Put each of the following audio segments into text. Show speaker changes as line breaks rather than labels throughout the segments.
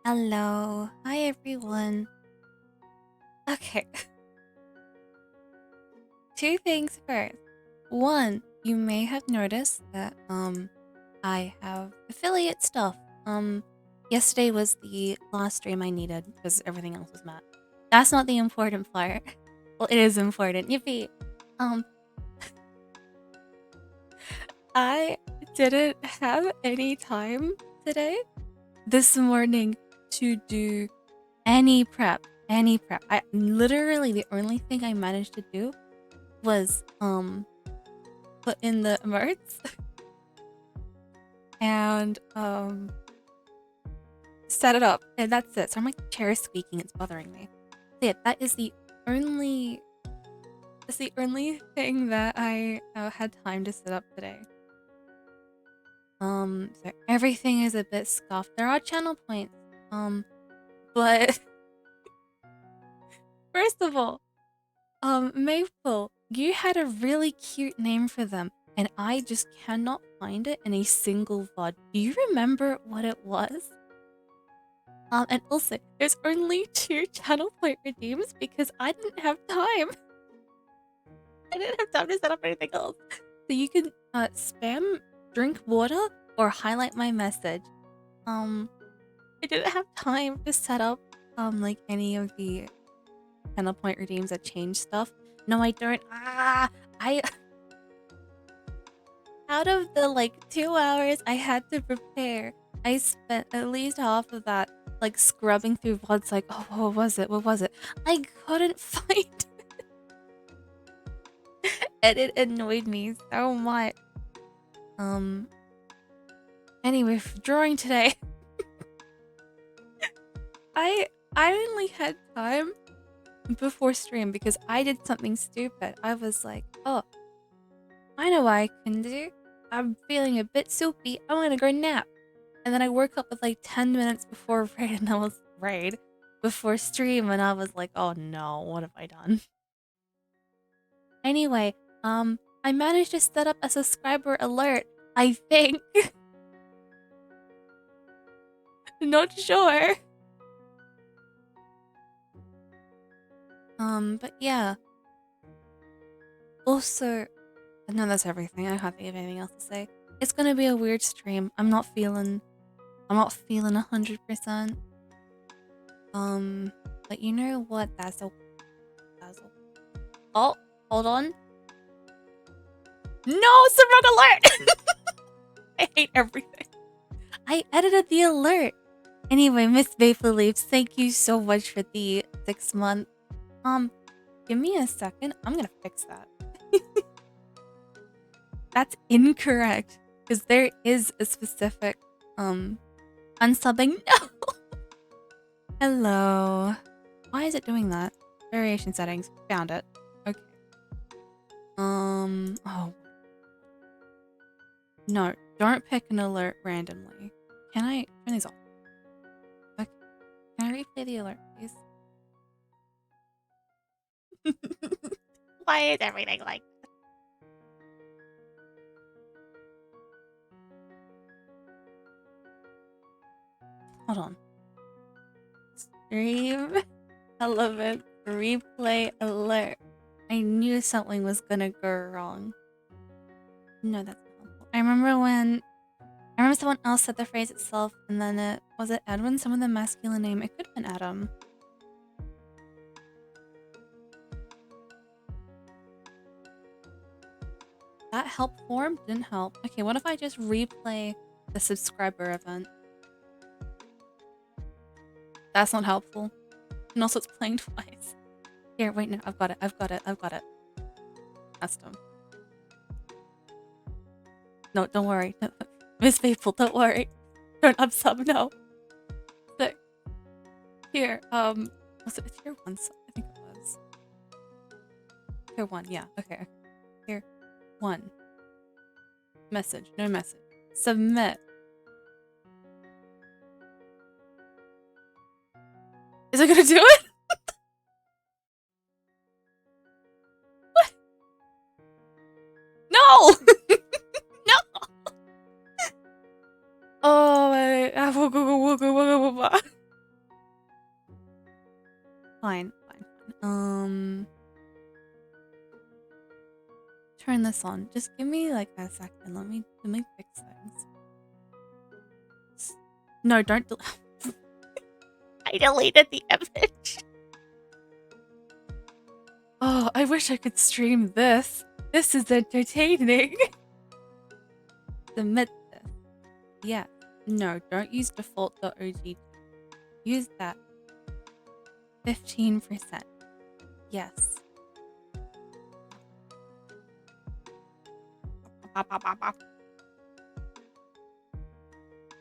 Hello. Hi, everyone. Okay. Two things first. One, you may have noticed that I have affiliate stuff. Yesterday was the last stream I needed because everything else was met. That's not the important part. Well, it is important. Yippee. Um, I didn't have any time today, this morning, to do any prep. I literally, the only thing I managed to do was put in the emotes and set it up, and that's it. So my chair is squeaking, it's bothering me. So yeah, that is the only thing that I had time to set up today. So everything is a bit scuffed. There are channel points, but first of all, Maple, you had a really cute name for them, and I just cannot find it in a single VOD. Do you remember what it was? And also, there's only 2 channel point redeems because I didn't have time. I didn't have time to set up anything else. So you can spam drink water or highlight my message. I didn't have time to set up like any of the channel point redeems that change stuff. No, I don't. I out of the like 2 hours I had to prepare, I spent at least half of that like scrubbing through VODs like, oh, what was it? I couldn't find it. And it annoyed me so much. Anyway, for drawing today, I only had time before stream because I did something stupid. I was like, oh, I know what I can do. I'm feeling a bit soupy. I'm gonna go nap. And then I woke up with like 10 minutes before raid before stream, and I was like, oh no, what have I done? Anyway, I managed to set up a subscriber alert, I think. Not sure. But yeah. Also, no, that's everything. I can't think of anything else to say. It's gonna be a weird stream. I'm not feeling 100%. But you know what? That's okay. Oh, hold on. No, it's the wrong alert! I hate everything. I edited the alert. Anyway, Miss Maple Leaves, thank you so much for the 6 month. Give me a second. I'm gonna fix that. That's incorrect. Because there is a specific, unsubbing. No! Hello. Why is it doing that? Variation settings. Found it. Okay. Oh. No, don't pick an alert randomly. Can I turn these off? Okay. Can I replay the alert, please? Why is everything like this? Hold on. Stream 11 replay alert. I knew something was gonna go wrong. No, that's not helpful. I remember someone else said the phrase itself, and then was it Edwin? Some of the masculine name. It could have been Adam. That help form didn't help. Okay, what if I just replay the subscriber event? That's not helpful. And also it's playing twice. Here, wait, no, I've got it. That's dumb. No, don't worry. Miss Faithful, don't worry. Don't unsub, no. But here, was it tier 1? I think it was. Tier 1, yeah, okay. Tier 1. Message, no message. Submit. Is it gonna do it? What? No! No! Oh, my... Turn this on. Just give me like a second. Let me fix things. No, don't I deleted the image. Oh, I wish I could stream this. This is entertaining. Submit this. Yeah. No, don't use default.og. Use that. 15%. Yes.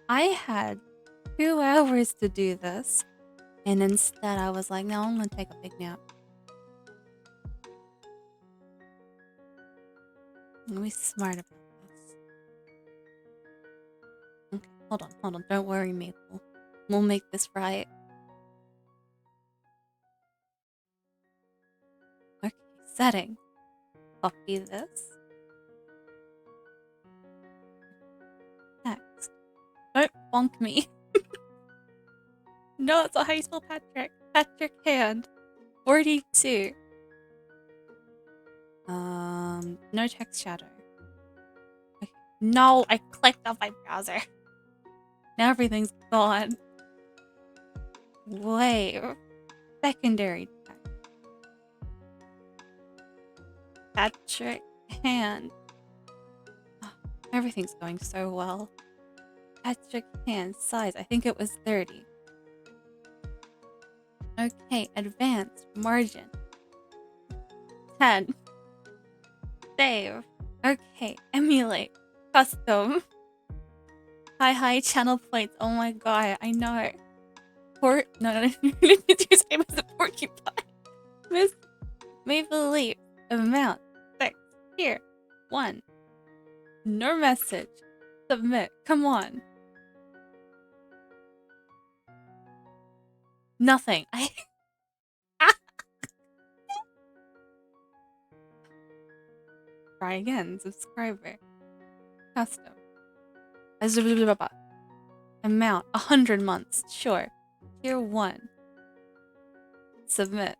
I had 2 hours to do this, and instead I was like, no, I'm gonna take a big nap. I'm gonna be smart about this. Okay, hold on. Don't worry, Maple. We'll make this right. Okay, setting. Copy this. Next. Don't bonk me. No, it's not how you spell Patrick. Patrick Hand. 42. No text shadow. Okay. No, I clicked on my browser. Now everything's gone. Wave. Secondary text. Patrick Hand. Oh, everything's going so well. Patrick Hand. Size. I think it was 30. Okay, advanced. Margin. 10. Save. Okay, emulate. Custom. Hi, channel points. Oh my god, I know. Port. No. Use aim as a porcupine. Miss Maple Leaf. Amount. 6. Here. 1. No message. Submit. Come on. Nothing. Try again. Subscriber. Custom. Amount. 100 months. Sure. Tier 1. Submit.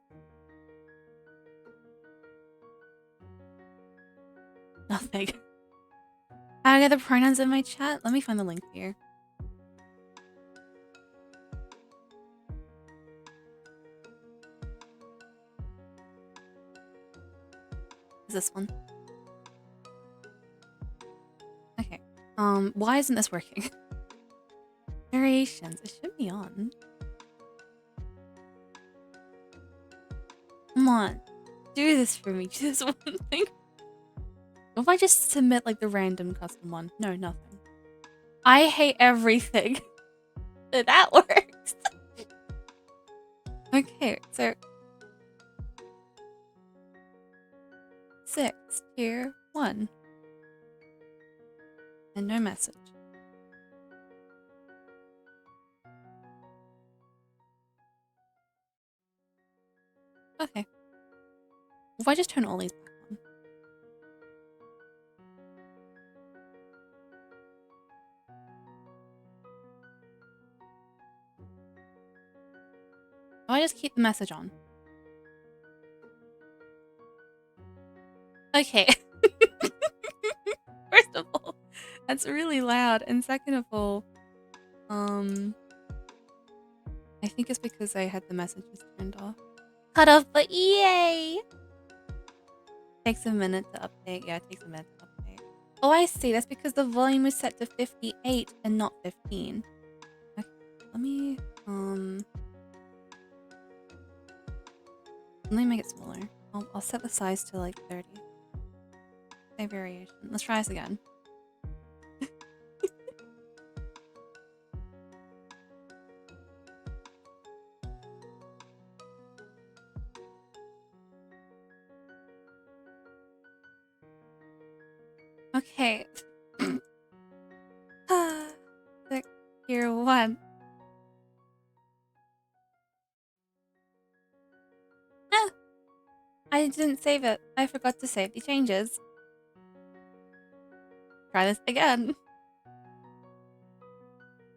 Nothing. How do I get the pronouns in my chat? Let me find the link here. Is this one? Okay. Why isn't this working? Variations. It should be on. Come on. Do this for me. Do this one thing. What if I just submit like the random custom one? No, nothing. I hate everything. That works. Okay, so 6, tier 1. And no message. Okay. If I just turn all these back on. I just keep the message on. Okay. First of all, that's really loud. And second of all, I think it's because I had the messages turned off. Cut off, but yay! Takes a minute to update. Yeah, it takes a minute to update. Oh, I see. That's because the volume was set to 58 and not 15. Okay, let me make it smaller. I'll set the size to like 30. Say variation. Let's try this again. Okay. 6, tier 1. Ah, I didn't save it. I forgot to save the changes. Try this again.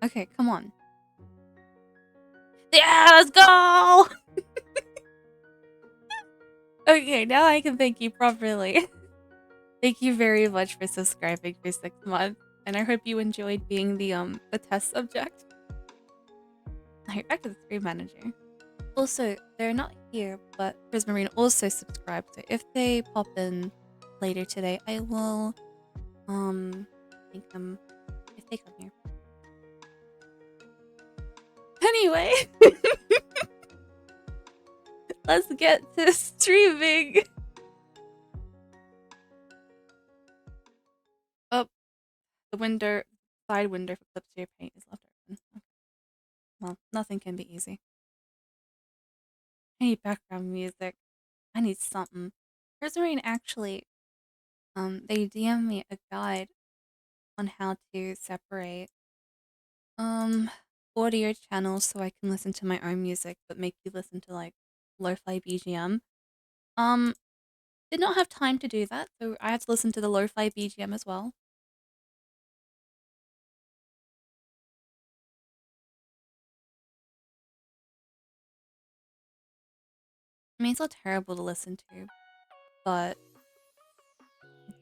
Okay, come on. Yeah, let's go! Okay, now I can thank you properly. Thank you very much for subscribing for 6 months, and I hope you enjoyed being the test subject. Alright, back to the Screen Manager. Also, they're not here, but Prismarine also subscribed, so if they pop in later today, I will thank them if they come here. Anyway, let's get to streaming. Oh, the side window for clips to your paint is left open. Okay. Well, nothing can be easy. I need background music. I need something. Prismarine actually, they DM me a guide on how to separate audio channels so I can listen to my own music but make you listen to like lo-fi BGM. Um did not have time to do that, so I had to listen to the lo-fi BGM as well. I mean, it's not terrible to listen to, but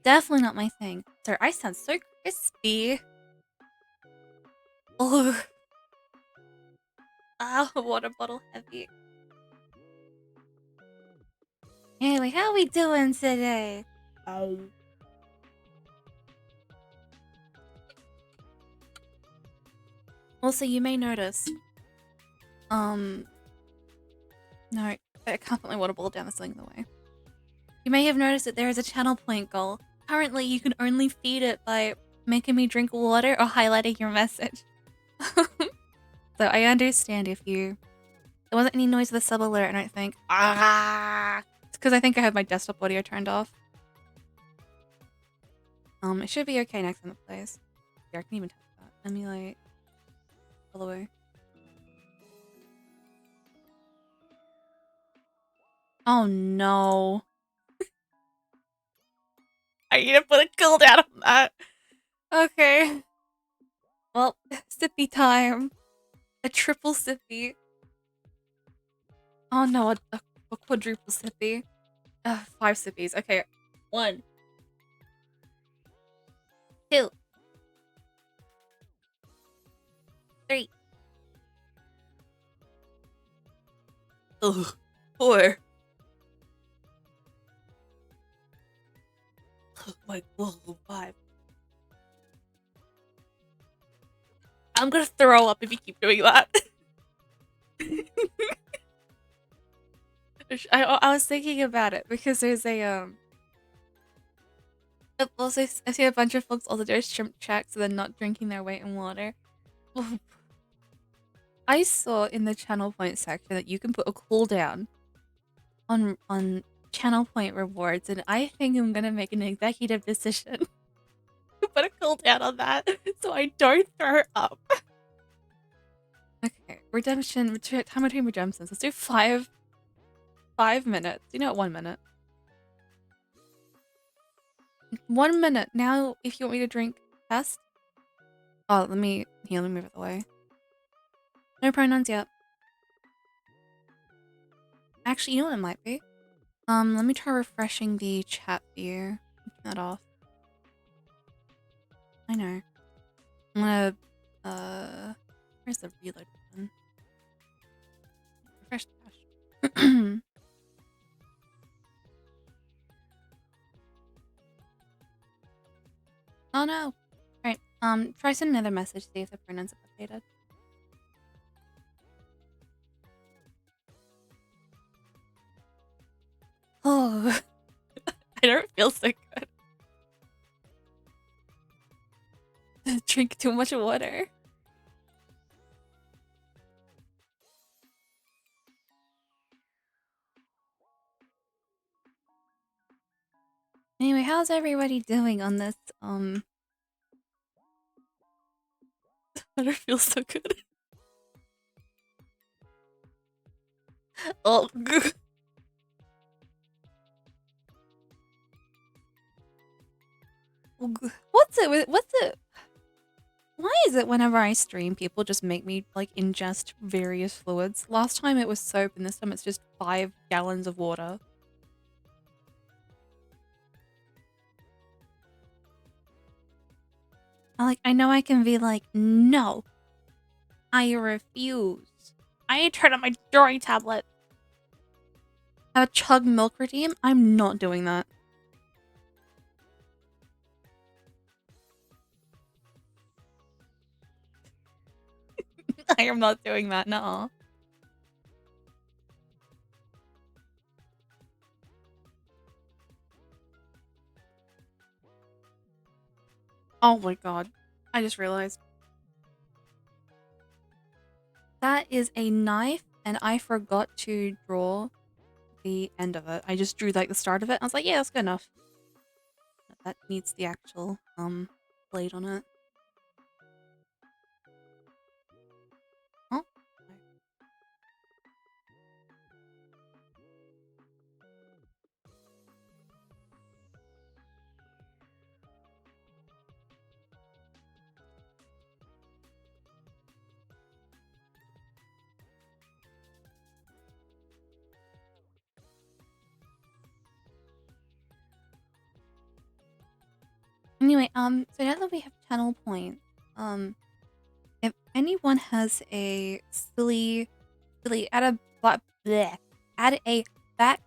definitely not my thing. Sorry, I sound so crispy. Oh, ah, water bottle heavy. Anyway, how are we doing today? Also, you may notice, no, I can't put my water bottle down, that's going the way. You may have noticed that there is a channel point goal. Currently, you can only feed it by making me drink water or highlighting your message. So I understand if you... There wasn't any noise of the sub alert, I don't think. Ah! It's because I think I have my desktop audio turned off. It should be okay next time it plays. Here, I can even touch that. Emulate. All the way. Oh no. I need to put a cooldown on that. Okay. Well, sippy time. A triple sippy. Oh no, a quadruple sippy. 5 sippies. Okay. 1, 2, 3. Ugh. 4. Oh my god, 5. I'm gonna throw up if you keep doing that. I was thinking about it because there's a also I see a bunch of folks also do shrimp checks and then not drinking their weight in water. I saw in the channel point section that you can put a cooldown on channel point rewards, and I think I'm gonna make an executive decision to put a cooldown on that so I don't throw up. Okay, redemption, time between redemptions. Let's do 5 minutes. You know, 1 minute. 1 minute. Now, if you want me to drink, test. Oh, let me move it away. No pronouns yet. Actually, you know what it might be? Let me try refreshing the chat view. Turn that off. I know. I'm gonna, where's the reload button? Refresh the cache. Oh no. Alright, try send another message, see if the pronouns have updated. Oh, I don't feel so good. Drink too much water. Anyway, how's everybody doing on this, I don't feel so good. Oh, what's it? Why is it whenever I stream, people just make me, like, ingest various fluids? Last time it was soap, and this time it's just 5 gallons of water. I know I can be like, no, I refuse. I ain't turn on my drawing tablet. Have a chug milk redeem? I'm not doing that. I am not doing that, no. Oh my god. I just realized. That is a knife, and I forgot to draw the end of it. I just drew like the start of it. I was like, yeah, that's good enough. That needs the actual blade on it. Oh. Anyway, so now that we have channel points, if anyone has a add a back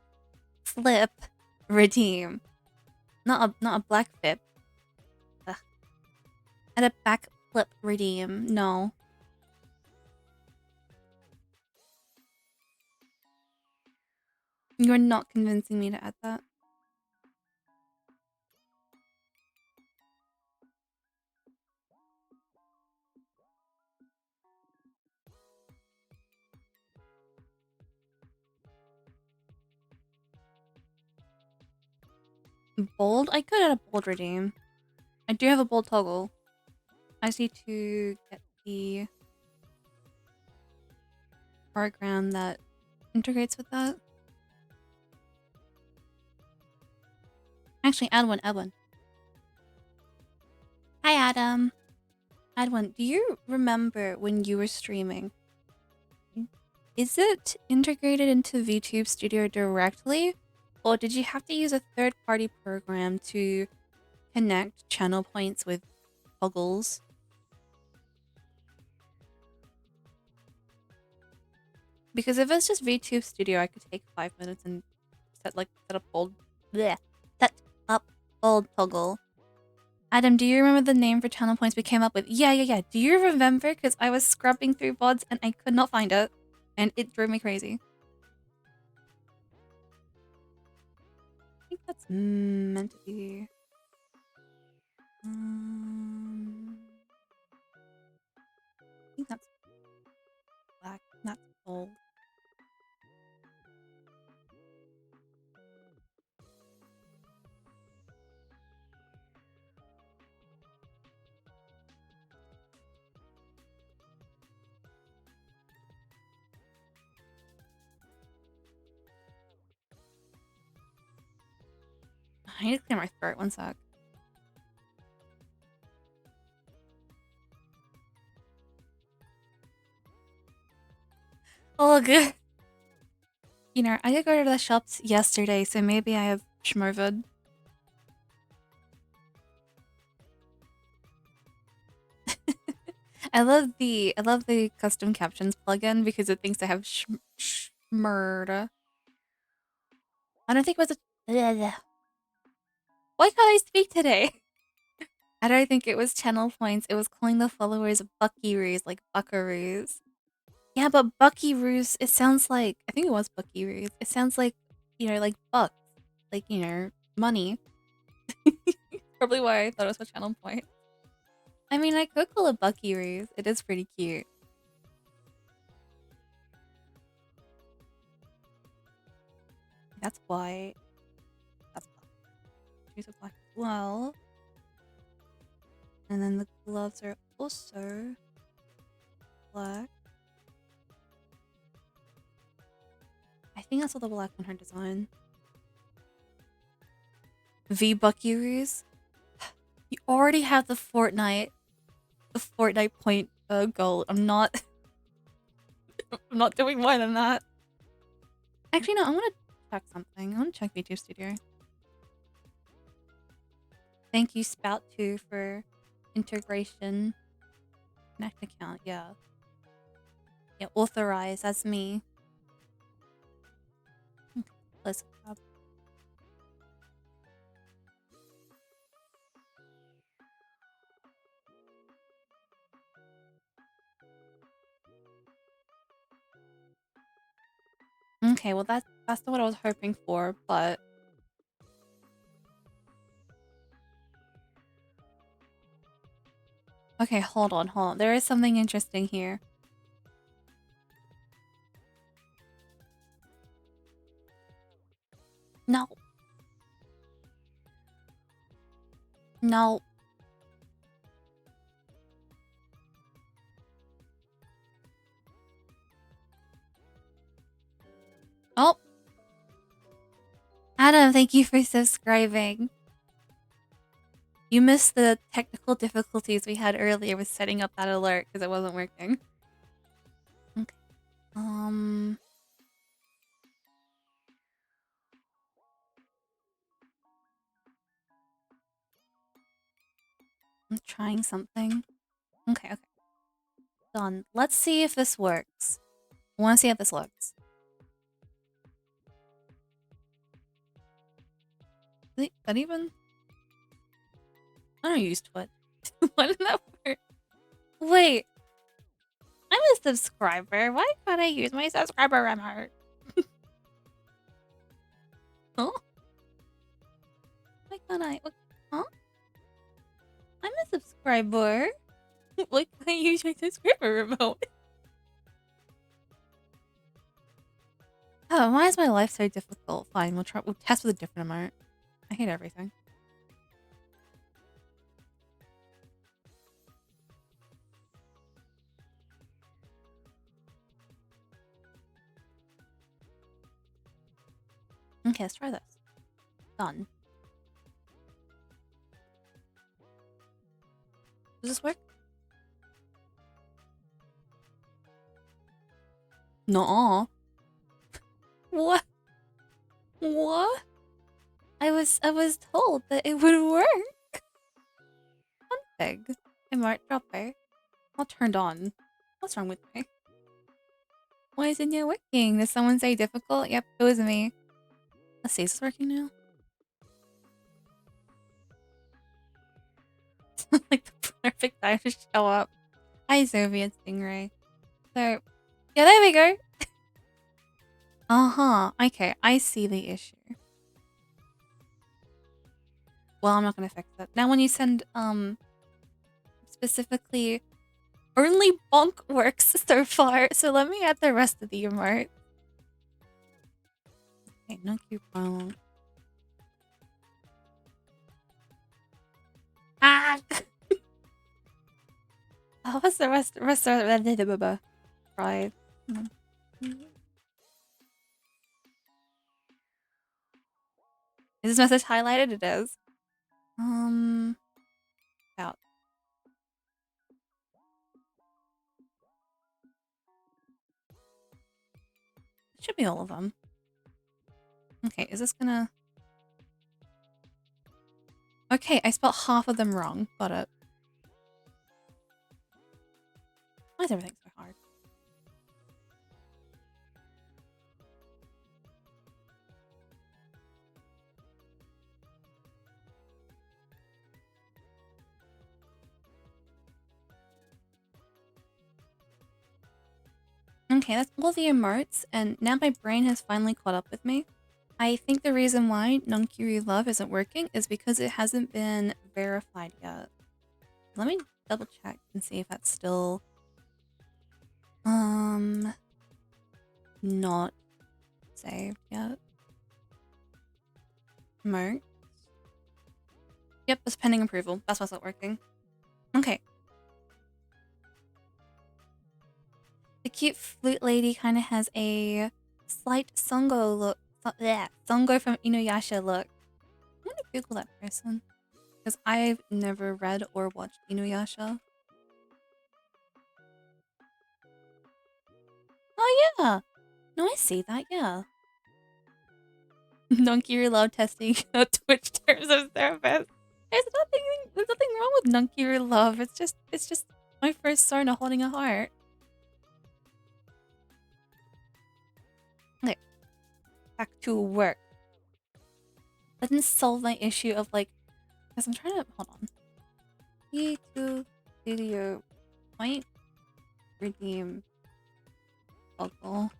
flip redeem, not a black flip, add a back flip redeem. No, you're not convincing me to add that. Bold? I could add a bold redeem. I do have a bold toggle. I just need to get the program that integrates with that. Actually, add one, add one. Hi, Adam. Add one. Do you remember when you were streaming? Is it integrated into VTube Studio directly? Or did you have to use a third-party program to connect channel points with toggles? Because if it's just VTube Studio, I could take 5 minutes and set up bold toggle. Adam, do you remember the name for channel points we came up with? Yeah. Do you remember? Because I was scrubbing through VODs and I could not find it. And it drove me crazy. I think that's meant to be... I think that's black, not gold. I need to clear my throat, one sec. Oh, good. You know, I did go to the shops yesterday, so maybe I have schmovid. I love the custom captions plugin because it thinks I have schmurda. I don't think it was a... Why can't I speak today? I don't think it was channel points. It was calling the followers buckaroos, like buckaroos. Yeah, but buckaroos, it sounds like... I think it was buckaroos. It sounds like, you know, like bucks. Like, you know, money. Probably why I thought it was a channel point. I mean, I could call it buckaroos. It is pretty cute. That's white. That's black. Shoes are black as well. And then the gloves are also black. I think that's all the black on her design. V buckaroos. You already have the Fortnite point goal. I'm not doing more than that. Actually, no, I want to check something. I want to check VTube Studio. Thank you, Spout2, for Integration. Connect account, yeah. Yeah, authorize, that's me. Okay, let's grab. Okay, well that's what I was hoping for, but okay, hold on, hold on. There is something interesting here. No. No. Oh. Adam, thank you for subscribing. You missed the technical difficulties we had earlier with setting up that alert because it wasn't working. Okay. I'm trying something. Okay, okay. Done. Let's see if this works. I want to see how this looks. That even? I don't use Twit. Why did that work? Wait. I'm a subscriber. Why can't I use my subscriber remote? Huh? Why can't I? What? Huh? I'm a subscriber. Why can't I use my subscriber remote? Oh, why is my life so difficult? Fine, we'll try. We'll test with a different amount. I hate everything. Okay, let's try this. Done. Does this work? No. What? What? I was told that it would work. Config. Smart dropper. All turned on. What's wrong with me? Why isn't it working? Did someone say difficult? Yep, it was me. Let's see, is this working now? Like the perfect time to show up. Hi, Soviet Stingray. So, yeah, there we go. Uh-huh. Okay, I see the issue. Well, I'm not gonna fix it. Now when you send, specifically, only bonk works so far, so let me add the rest of the emote. Okay, no cute bonk. Ah! Oh, what's the rest of the right? Is this message highlighted? It is. Out. It should be all of them. Okay, is this gonna... Okay, I spelled half of them wrong. Got it. Why is everything so hard? Okay, that's all the emotes, and now my brain has finally caught up with me. I think the reason why nonkiru love isn't working is because it hasn't been verified yet. Let me double check and see if that's still not saved yet. Emote. Yep, it's pending approval. That's why it's not working. Okay. The cute flute lady kind of has a slight Songo look. Yeah, Songo from Inuyasha look. I'm gonna Google that person. Because I've never read or watched Inuyasha. Oh yeah! No, I see that, yeah. Nonkiru love testing Twitch terms of service. There's nothing wrong with nonkiru love. It's just my first Sona holding a heart. Okay, back to work. Didn't solve my issue of like, because I'm trying to hold on. E2 video point redeem toggle.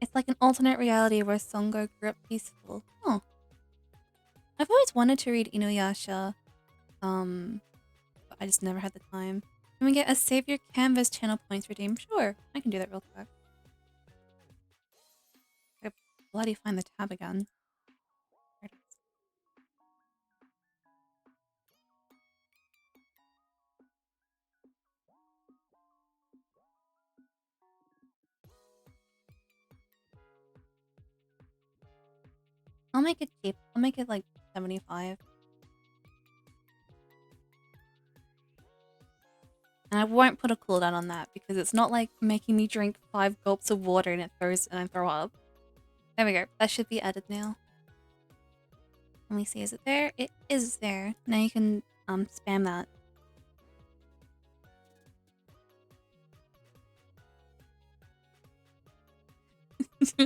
It's like an alternate reality where Songo grew up peaceful. Oh, I've always wanted to read Inuyasha, but I just never had the time. Can we get a Save Your Canvas channel points redeem? Sure, I can do that real quick. I bloody find the tab again. There it is. I'll make it cheap. I'll make it like 75. And I won't put a cooldown on that because it's not like making me drink 5 gulps of water and I throw up. There we go. That should be added now. Let me see, is it there? It is there. Now you can spam that.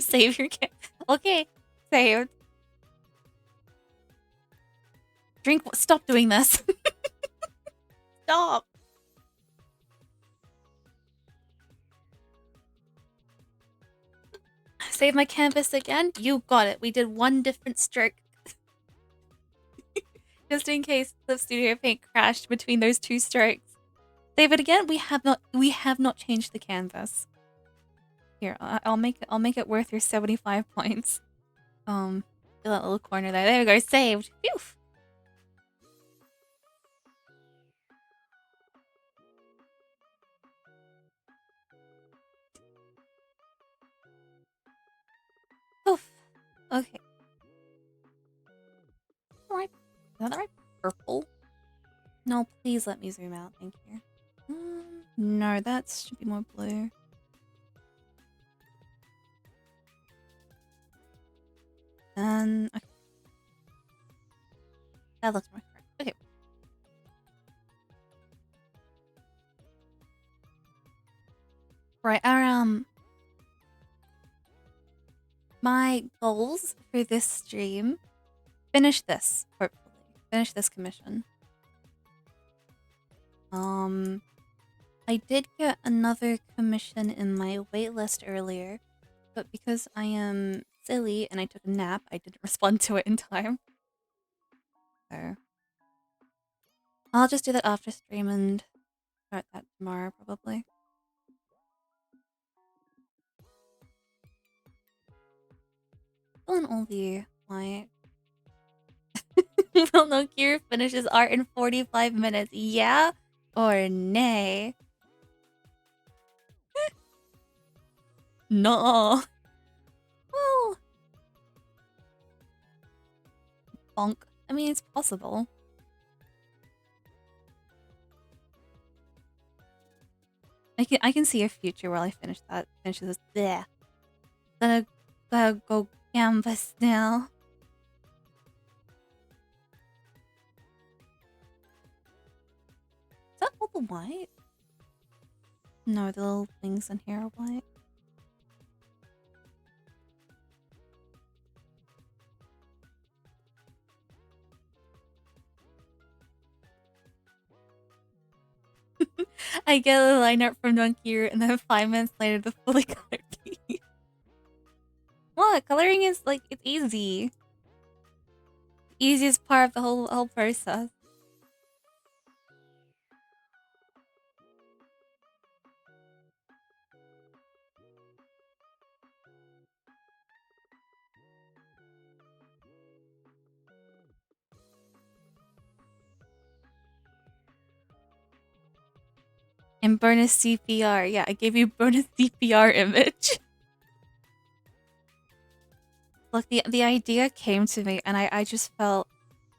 Save your kid. Okay, saved. Drink. Stop doing this. Stop. Save my canvas again. You got it. We did one different stroke. Just in case the studio paint crashed between those two strokes. Save it again. We have not changed the canvas. Here, I'll make it worth your 75 points. That little corner there. There we go. Saved. Phew. Oof. Okay. Alright. Is that right? Purple? No, please let me zoom out. Thank you. No, that should be more blue. Okay. That looks more correct. Okay. Right, our my goals for this stream, finish this, hopefully. Finish this commission. I did get another commission in my waitlist earlier, but because I am silly and I took a nap, I didn't respond to it in time. So I'll just do that after stream and start that tomorrow, probably. Still in all the like Will nonkiru finishes art in 45 minutes. Yeah or nay? No. Well, bonk. I mean, it's possible. I can see a future where I finish this. Bleh. Gotta go canvas now. Is that all the white? No, the little things in here are white. I get a line art from nonkiru and then 5 minutes later the fully colored piece. What? Coloring is like, it's easy. Easiest part of the whole process. And bonus CPR. Yeah, I gave you bonus CPR image. Look, the idea came to me and I just felt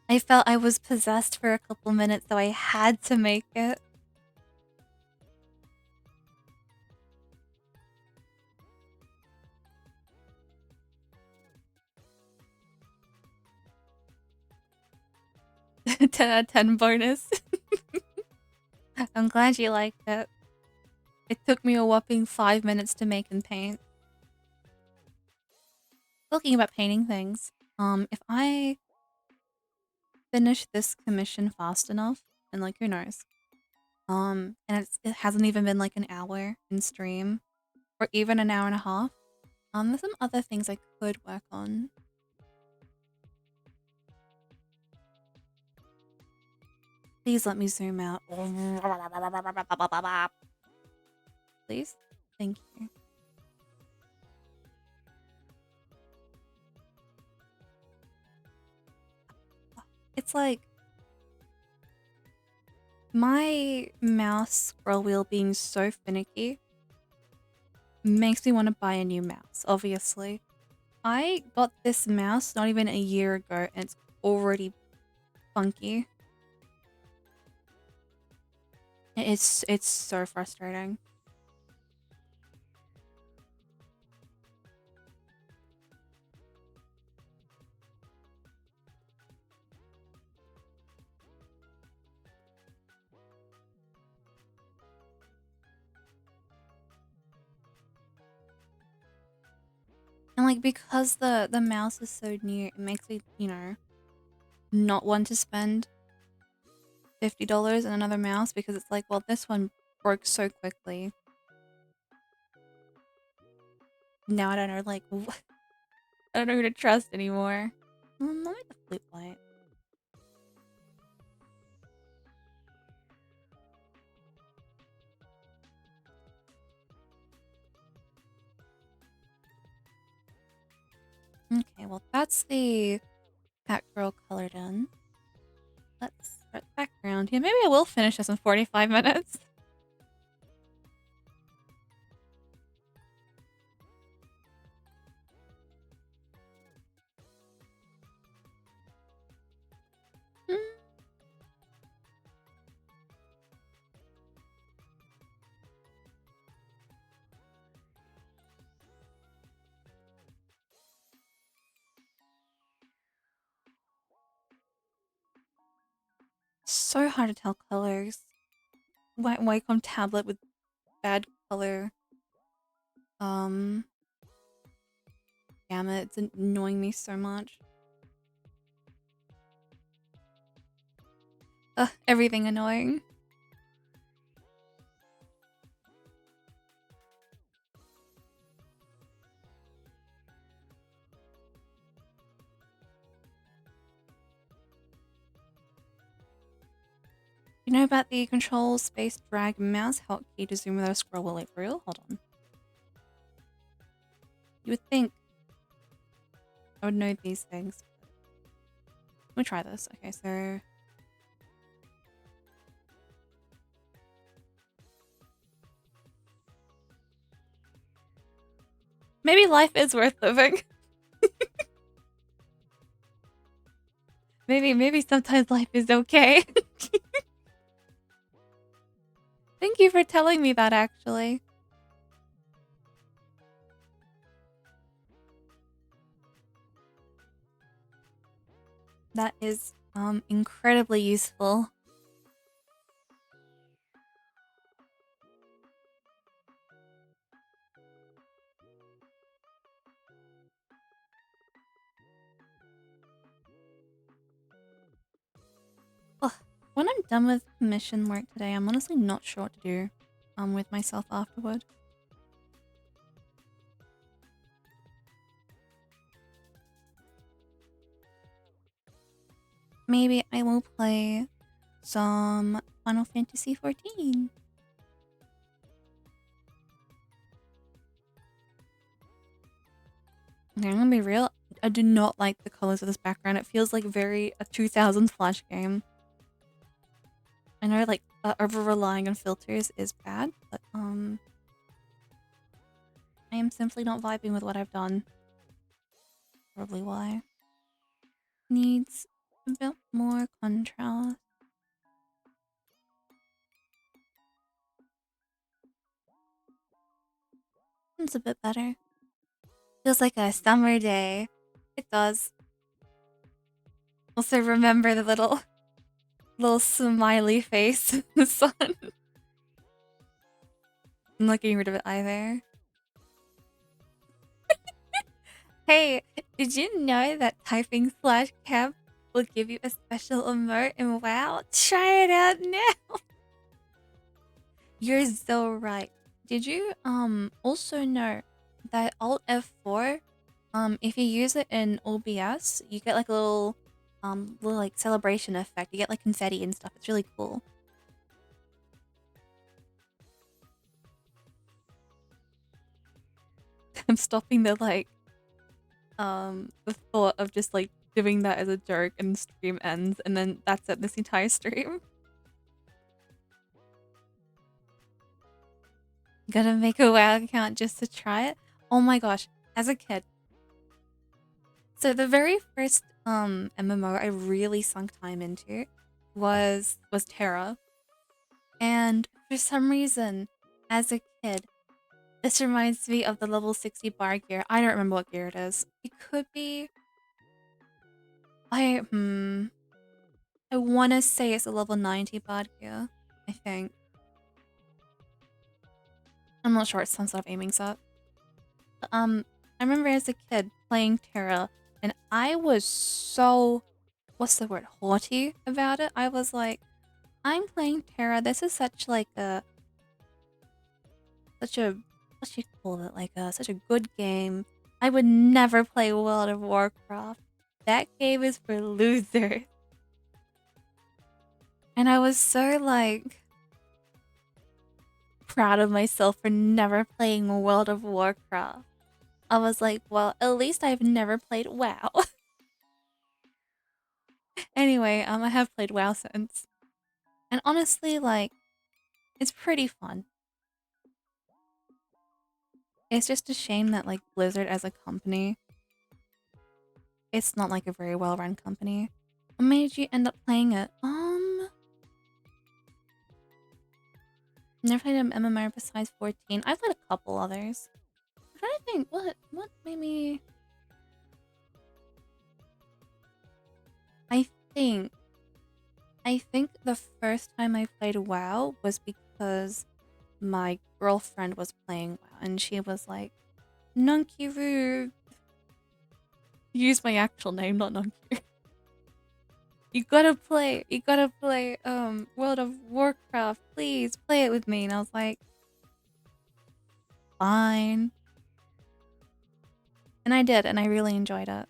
I was possessed for a couple minutes, so I had to make it. 10 out of 10 bonus. I'm glad you liked it. It took me a whopping 5 minutes to make and paint. Talking about painting things, if I finish this commission fast enough, and like who knows, and it hasn't even been like an hour in stream, or even an hour and a half, there's some other things I could work on. Please let me zoom out. Please? Thank you. It's like my mouse scroll wheel being so finicky makes me want to buy a new mouse, obviously. I got this mouse not even a year ago and it's already funky. It's so frustrating. And like because the mouse is so new, it makes me, you know, not want to spend $50 on another mouse because it's like, well, this one broke so quickly. Now I don't know, like, I don't know who to trust anymore. Let me the flute light. Okay, well, that's the Batgirl color done. Let's start the background. Yeah, maybe I will finish this in 45 minutes. So hard to tell colors. Wacom tablet with bad color. Gamma, it's annoying me so much. Ugh, everything annoying. You know about the control space drag mouse hotkey to zoom without a scroll wheel? Like, for real? Hold on. You would think I would know these things. Let me try this. Okay, so maybe life is worth living. maybe sometimes life is okay. Thank you for telling me that, actually. That is incredibly useful. Ugh. When I'm done with commission work today, I'm honestly not sure what to do with myself afterward. Maybe I will play some Final Fantasy XIV. Okay, I'm gonna be real. I do not like the colors of this background. It feels like very a 2000s Flash game. I know, like, over relying on filters is bad, but I am simply not vibing with what I've done. Probably why. Needs a bit more contrast. It's a bit better. Feels like a summer day. It does. Also remember the little little smiley face in the sun. I'm not getting rid of it either. Hey, did you know that typing /camp will give you a special emote in WoW? Try it out now. You're so right. Did you also know that Alt F4, if you use it in OBS, you get like a little like celebration effect. You get like confetti and stuff. It's really cool. I'm stopping the thought of just like doing that as a joke and stream ends, and then that's it, this entire stream. Gotta make a WoW account just to try it. Oh my gosh, as a kid. So the very first MMO I really sunk time into was Terra. And for some reason, as a kid, this reminds me of the level 60 bar gear. I don't remember what gear it is. It could be I wanna say it's a level 90 bar gear, I think. I'm not sure, it's some sort of aiming set. But, I remember as a kid playing Terra, and I was so, what's the word, haughty about it. I was like, I'm playing Terra. This is such like such a, what you call it, like such a good game. I would never play World of Warcraft. That game is for losers. And I was so like proud of myself for never playing World of Warcraft. I was like, well, at least I've never played WoW. Anyway, I have played WoW since. And honestly, like, it's pretty fun. It's just a shame that, like, Blizzard as a company, it's not, like, a very well-run company. What made you end up playing it? Never played an MMO besides 14. I've played a couple others. I'm trying to think, what made me... I think... I think the first time I played WoW was because my girlfriend was playing WoW, and she was like, nonkiru. Use my actual name, not nonkiru. You gotta play World of Warcraft, please play it with me. And I was like, fine. And I did, and I really enjoyed it.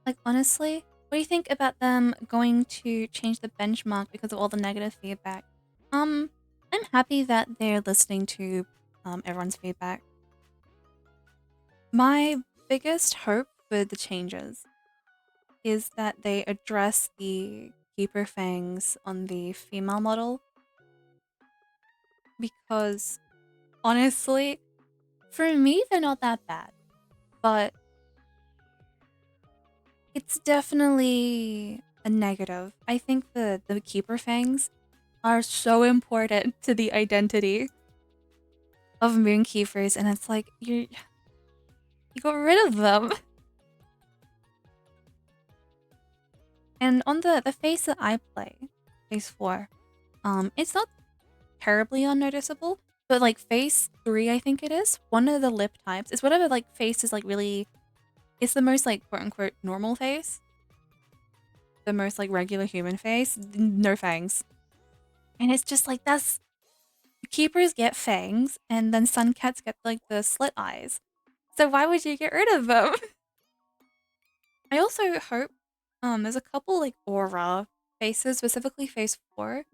Like, honestly, what do you think about them going to change the benchmark because of all the negative feedback? I'm happy that they're listening to everyone's feedback. My biggest hope for the changes is that they address the keeper fangs on the female model. Because, honestly, for me, they're not that bad. But it's definitely a negative. I think the keeper fangs are so important to the identity of moonkeepers, and it's like you got rid of them. And on the face that I play, face 4, it's not terribly unnoticeable, but like face 3, I think it is, one of the lip types, it's whatever like face is like really, it's the most like quote unquote normal face, the most like regular human face, no fangs. And it's just like, that's, keepers get fangs, and then sun cats get like the slit eyes. So why would you get rid of them? I also hope there's a couple like aura faces, specifically face 4,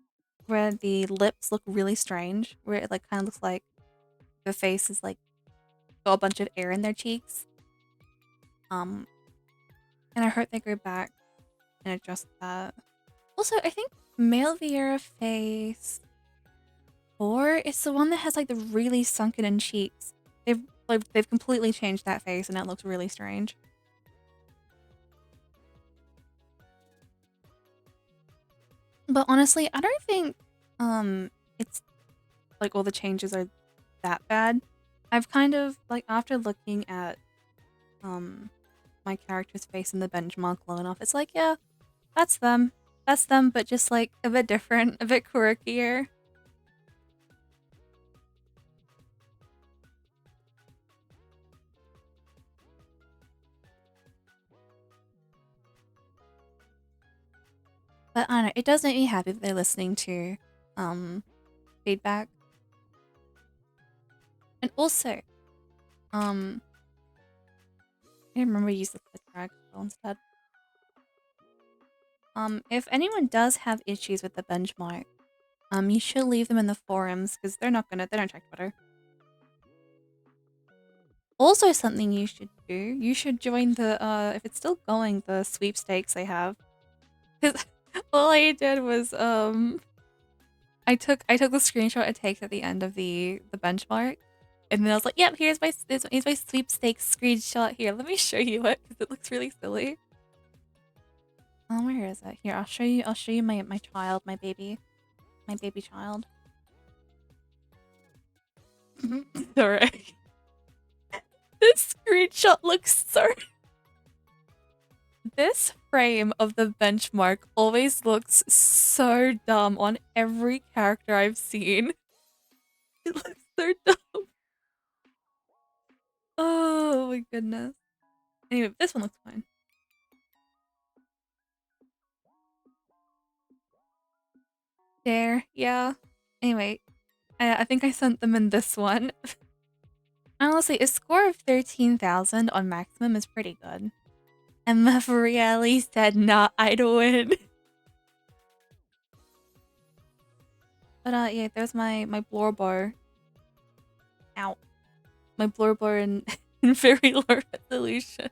where the lips look really strange, where it like kind of looks like the face is like got a bunch of air in their cheeks. And I hope they go back and adjust that. Also, I think male Vieira face 4 is the one that has like the really sunken in cheeks. They've completely changed that face, and it looks really strange. But honestly, I don't think it's like all the changes are that bad. I've kind of like after looking at my character's face in the benchmark low enough, it's like, yeah, that's them. That's them, but just like a bit different, a bit quirkier. But I don't know, it does make me happy that they're listening to feedback. And also, I remember to use the drag instead. If anyone does have issues with the benchmark, you should leave them in the forums because they don't check Twitter. Also, something you should do, you should join the if it's still going, the sweepstakes they have. Cause all I did was I took the screenshot it takes at the end of the benchmark, and then I was like, "Yep, here's my sweepstakes screenshot. Here, let me show you it because it looks really silly." Where is it? Here, I'll show you. I'll show you my child, my baby child. Sorry, this screenshot looks so. This frame of the benchmark always looks so dumb on every character I've seen. It looks so dumb. Oh my goodness. Anyway, this one looks fine. There, yeah. Anyway, I think I sent them in this one. Honestly, a score of 13,000 on maximum is pretty good. And Mavrieli said, nah, I'd win. But yeah, there's my Blorbar. Ow. My Blorbar in very low resolution.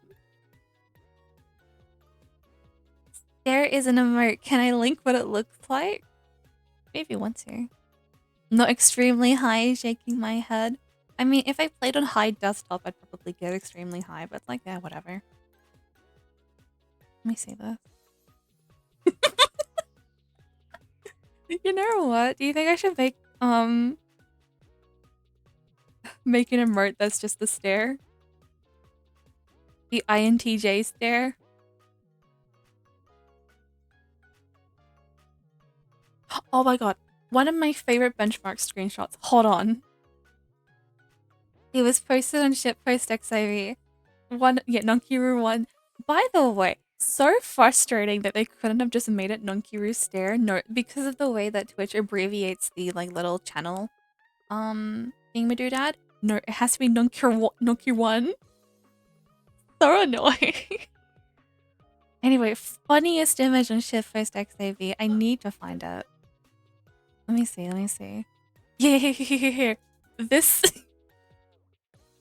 There is an emote. Can I link what it looks like? Maybe want to. Not extremely high, shaking my head. I mean, if I played on high desktop, I'd probably get extremely high, but it's like, yeah, whatever. Let me see this. You know what? Do you think I should make an emote that's just the stare? The INTJ stare? Oh my god. One of my favorite benchmark screenshots. Hold on. It was posted on shitpost XIV. nonkiru 1. By the way, so frustrating that they couldn't have just made it nonkiru stare. No, because of the way that Twitch abbreviates the like little channel thingamadoo-dad. No, it has to be nonkiru 1. So annoying. Anyway, funniest image on shitpost XIV. I need to find it. Let me see. Yeah, here. This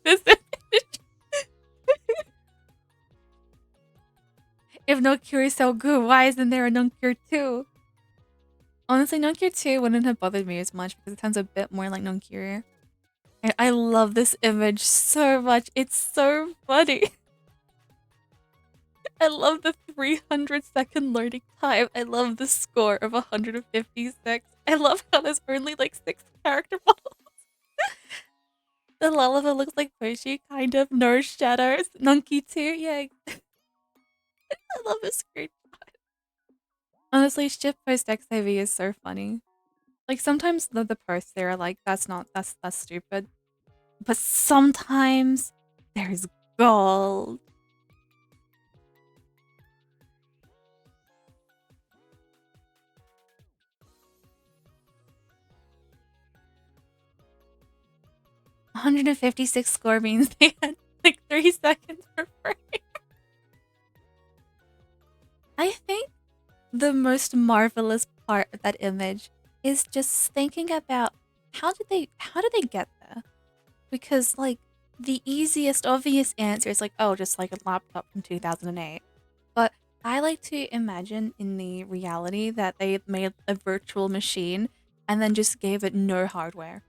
this image. If nonkiru is so good, why isn't there a nonkiru 2? Honestly, nonkiru 2 wouldn't have bothered me as much because it sounds a bit more like nonkiru. I love this image so much. It's so funny. I love the 300-second loading time. I love the score of 156. I love how there's only like 6 character models. The Lullaby looks like Poshi, kind of. No shadows. Nunky too, yeah. I love this screenshot. Honestly, shitpost XIV is so funny. Like sometimes the posts there are like, that's stupid. But sometimes there's gold. $156 score means they had like 3 seconds for free. I think the most marvelous part of that image is just thinking about how did they get there? Because like the easiest obvious answer is like, oh, just like a laptop from 2008. But I like to imagine in the reality that they made a virtual machine and then just gave it no hardware.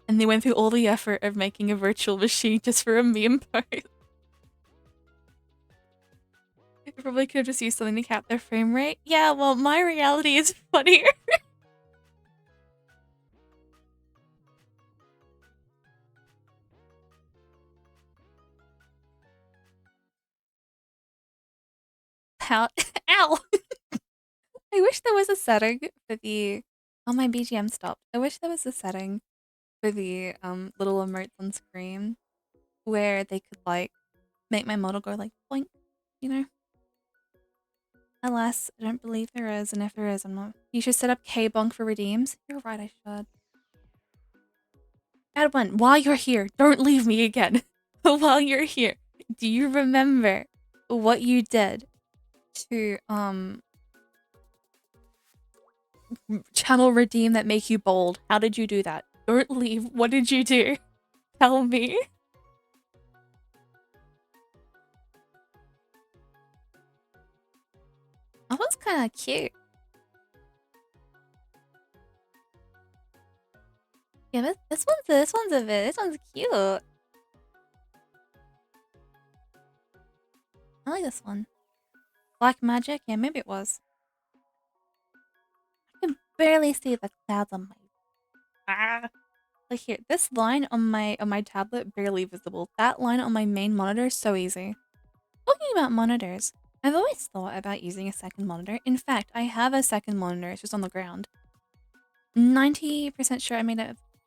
And they went through all the effort of making a virtual machine just for a meme post. They probably could have just used something to cap their frame rate. Yeah, well, my reality is funnier. How? Ow! I wish there was a setting for the. Oh, my BGM stopped. I wish there was a setting for the little emotes on screen where they could like make my model go like boink, you know. Alas, I don't believe there is, and if there is, I'm not. You should set up K-bonk for redeems. You're right, I should. Add one. While you're here, don't leave me again. While you're here, do you remember what you did to channel redeem that make you bold? How did you do that? Don't leave. What did you do? Tell me. That was kind of cute. Yeah, this one's cute. I like this one. Black magic? Yeah, maybe it was. I can barely see the clouds on my. Ah. Like here, this line on my tablet barely visible. That line on my main monitor so easy. Talking about monitors, I've always thought about using a second monitor. In fact, I have a second monitor. It's just on the ground. 90% sure I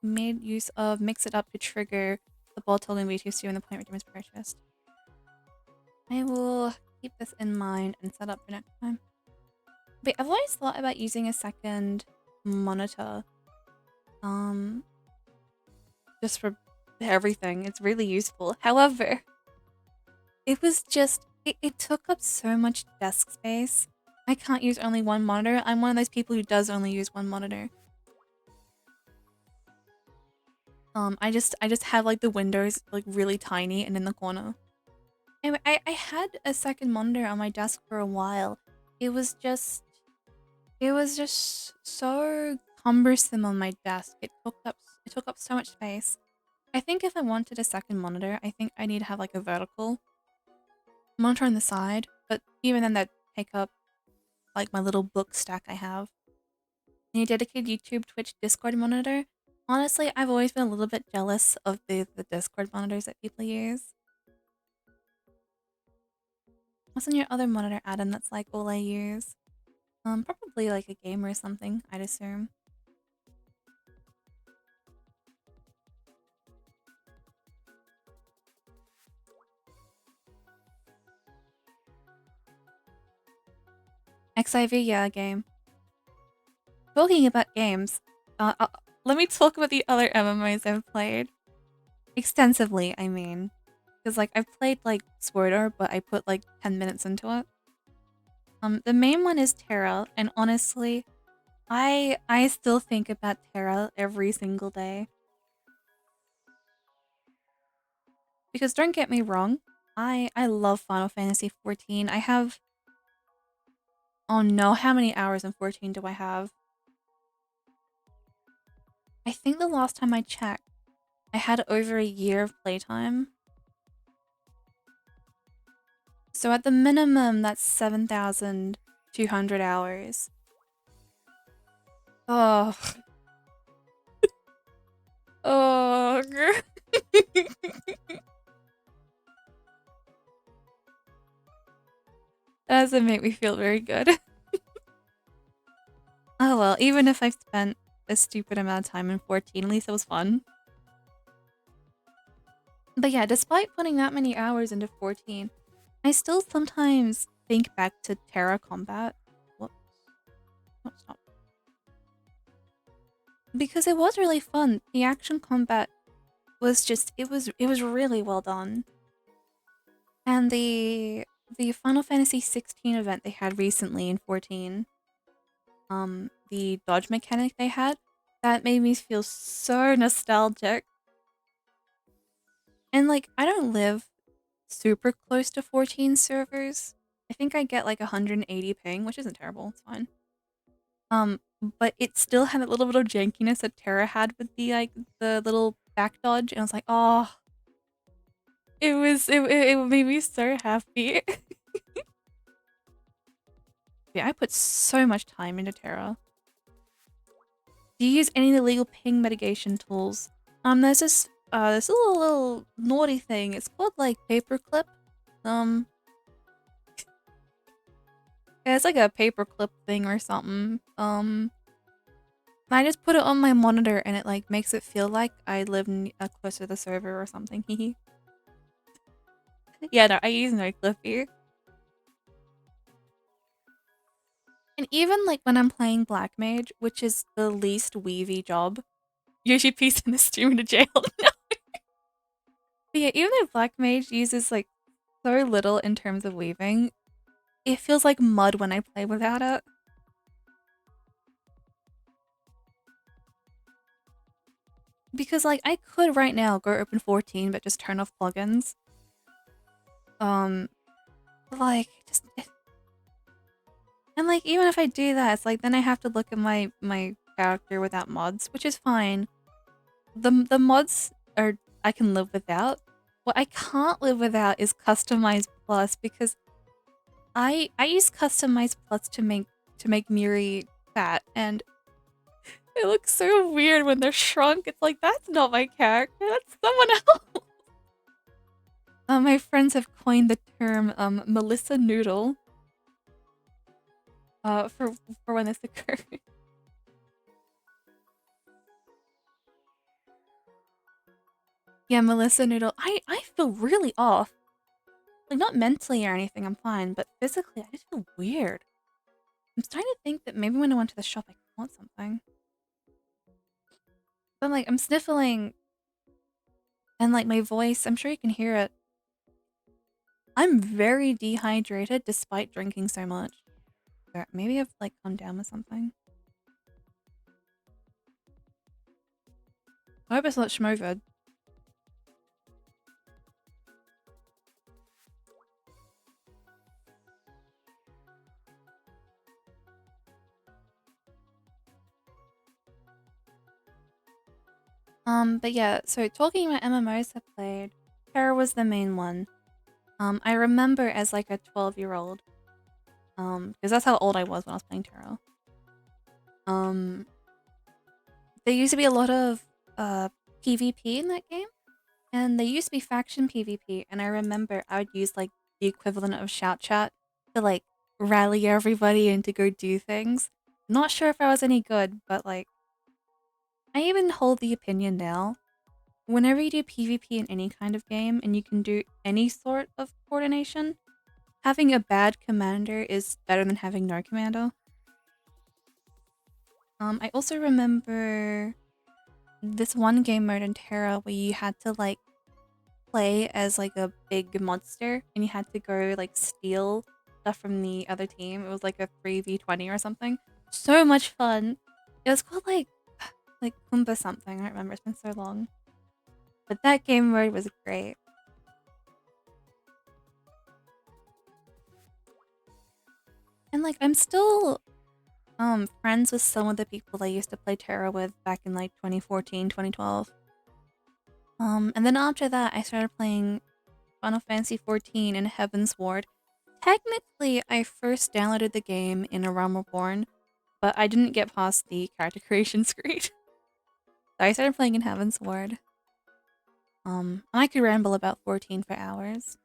made use of mix it up to trigger the ball tilting V2C when the point redeem is purchased. I will keep this in mind and set up for next time. But I've always thought about using a second monitor. Just for everything. It's really useful. However, it was just it took up so much desk space. I can't use only one monitor. I'm one of those people who does only use one monitor. I just have like the windows like really tiny and in the corner. Anyway, I had a second monitor on my desk for a while. It was just so cumbersome on my desk. It took up so much space. I think if I wanted a second monitor, I think I need to have like a vertical monitor on the side, but even then that take up like my little book stack I have. Any dedicated YouTube, Twitch, Discord monitor? Honestly, I've always been a little bit jealous of the Discord monitors that people use. What's on your other monitor, Adam, that's like all I use? Probably like a game or something, I'd assume. XIV, yeah, game. Talking about games, let me talk about the other MMOs I've played. Extensively, I mean. Because, like, I've played, like, Sword but I put, like, 10 minutes into it. The main one is Terra, and honestly, I still think about Terra every single day. Because don't get me wrong, I love Final Fantasy 14. I have... Oh no, how many hours in 14 do I have? I think the last time I checked, I had over a year of playtime. So at the minimum, that's 7,200 hours. Oh. Oh. That doesn't make me feel very good. Oh well, even if I've spent a stupid amount of time in 14, at least it was fun. But yeah, despite putting that many hours into 14, I still sometimes think back to Terra Combat. Whoops. Oh, stop. Because it was really fun. The action combat was just it was really well done. And the Final Fantasy 16 event they had recently in 14, the dodge mechanic they had, that made me feel so nostalgic. And like I don't live super close to 14 servers. I think I get like 180 ping, which isn't terrible. It's fine. But it still had a little bit of jankiness that Terra had with the like the little back dodge, and I was like, oh, it made me so happy. Yeah, I put so much time into Terra. Do you use any illegal ping mitigation tools? There's this little naughty thing. It's called like paperclip. Yeah, it's like a paperclip thing or something. I just put it on my monitor and it like makes it feel like I live close to the server or something. Yeah, no, I use no Clippy. And even like when I'm playing Black Mage, which is the least weavy job, usually piece in the stream to jail. But yeah, even though Black Mage uses like so little in terms of weaving, it feels like mud when I play without it. Because like I could right now go open 14 but just turn off plugins. Um like just and like even if I do that, it's like then I have to look at my character without mods, which is fine. The mods are I can live without. What I can't live without is Customize Plus because I use Customize Plus to make Miri fat and it looks so weird when they're shrunk. It's like that's not my character, that's someone else. My friends have coined the term Melissa Noodle for when this occurred. Yeah, Melissa Noodle. I feel really off. Like not mentally or anything, I'm fine, but physically I just feel weird. I'm starting to think that maybe when I went to the shop I want something. But like I'm sniffling and like my voice, I'm sure you can hear it. I'm very dehydrated despite drinking so much. Maybe I've like come down with something. I hope it's not schmovid. But yeah, so talking about MMOs I played, Terra was the main one. I remember as like a 12-year-old, because that's how old I was when I was playing Terra. Um, there used to be a lot of PvP in that game, and there used to be faction PvP, and I remember I would use like the equivalent of shout chat to like rally everybody and to go do things. Not sure if I was any good, but like I even hold the opinion now. Whenever you do PvP in any kind of game and you can do any sort of coordination, having a bad commander is better than having no commander. I also remember this one game mode in Terra where you had to like play as like a big monster and you had to go like steal stuff from the other team. It was like a 3v20 or something. So much fun. It was called like Kumba something. I don't remember. It's been so long. But that game mode was great. And like I'm still friends with some of the people I used to play Terra with back in like 2014, 2012. And then after that I started playing Final Fantasy 14 and Heaven's Ward. Technically, I first downloaded the game in A Realm Reborn, but I didn't get past the character creation screen. So I started playing in Heaven's Ward. I could ramble about 14 for hours.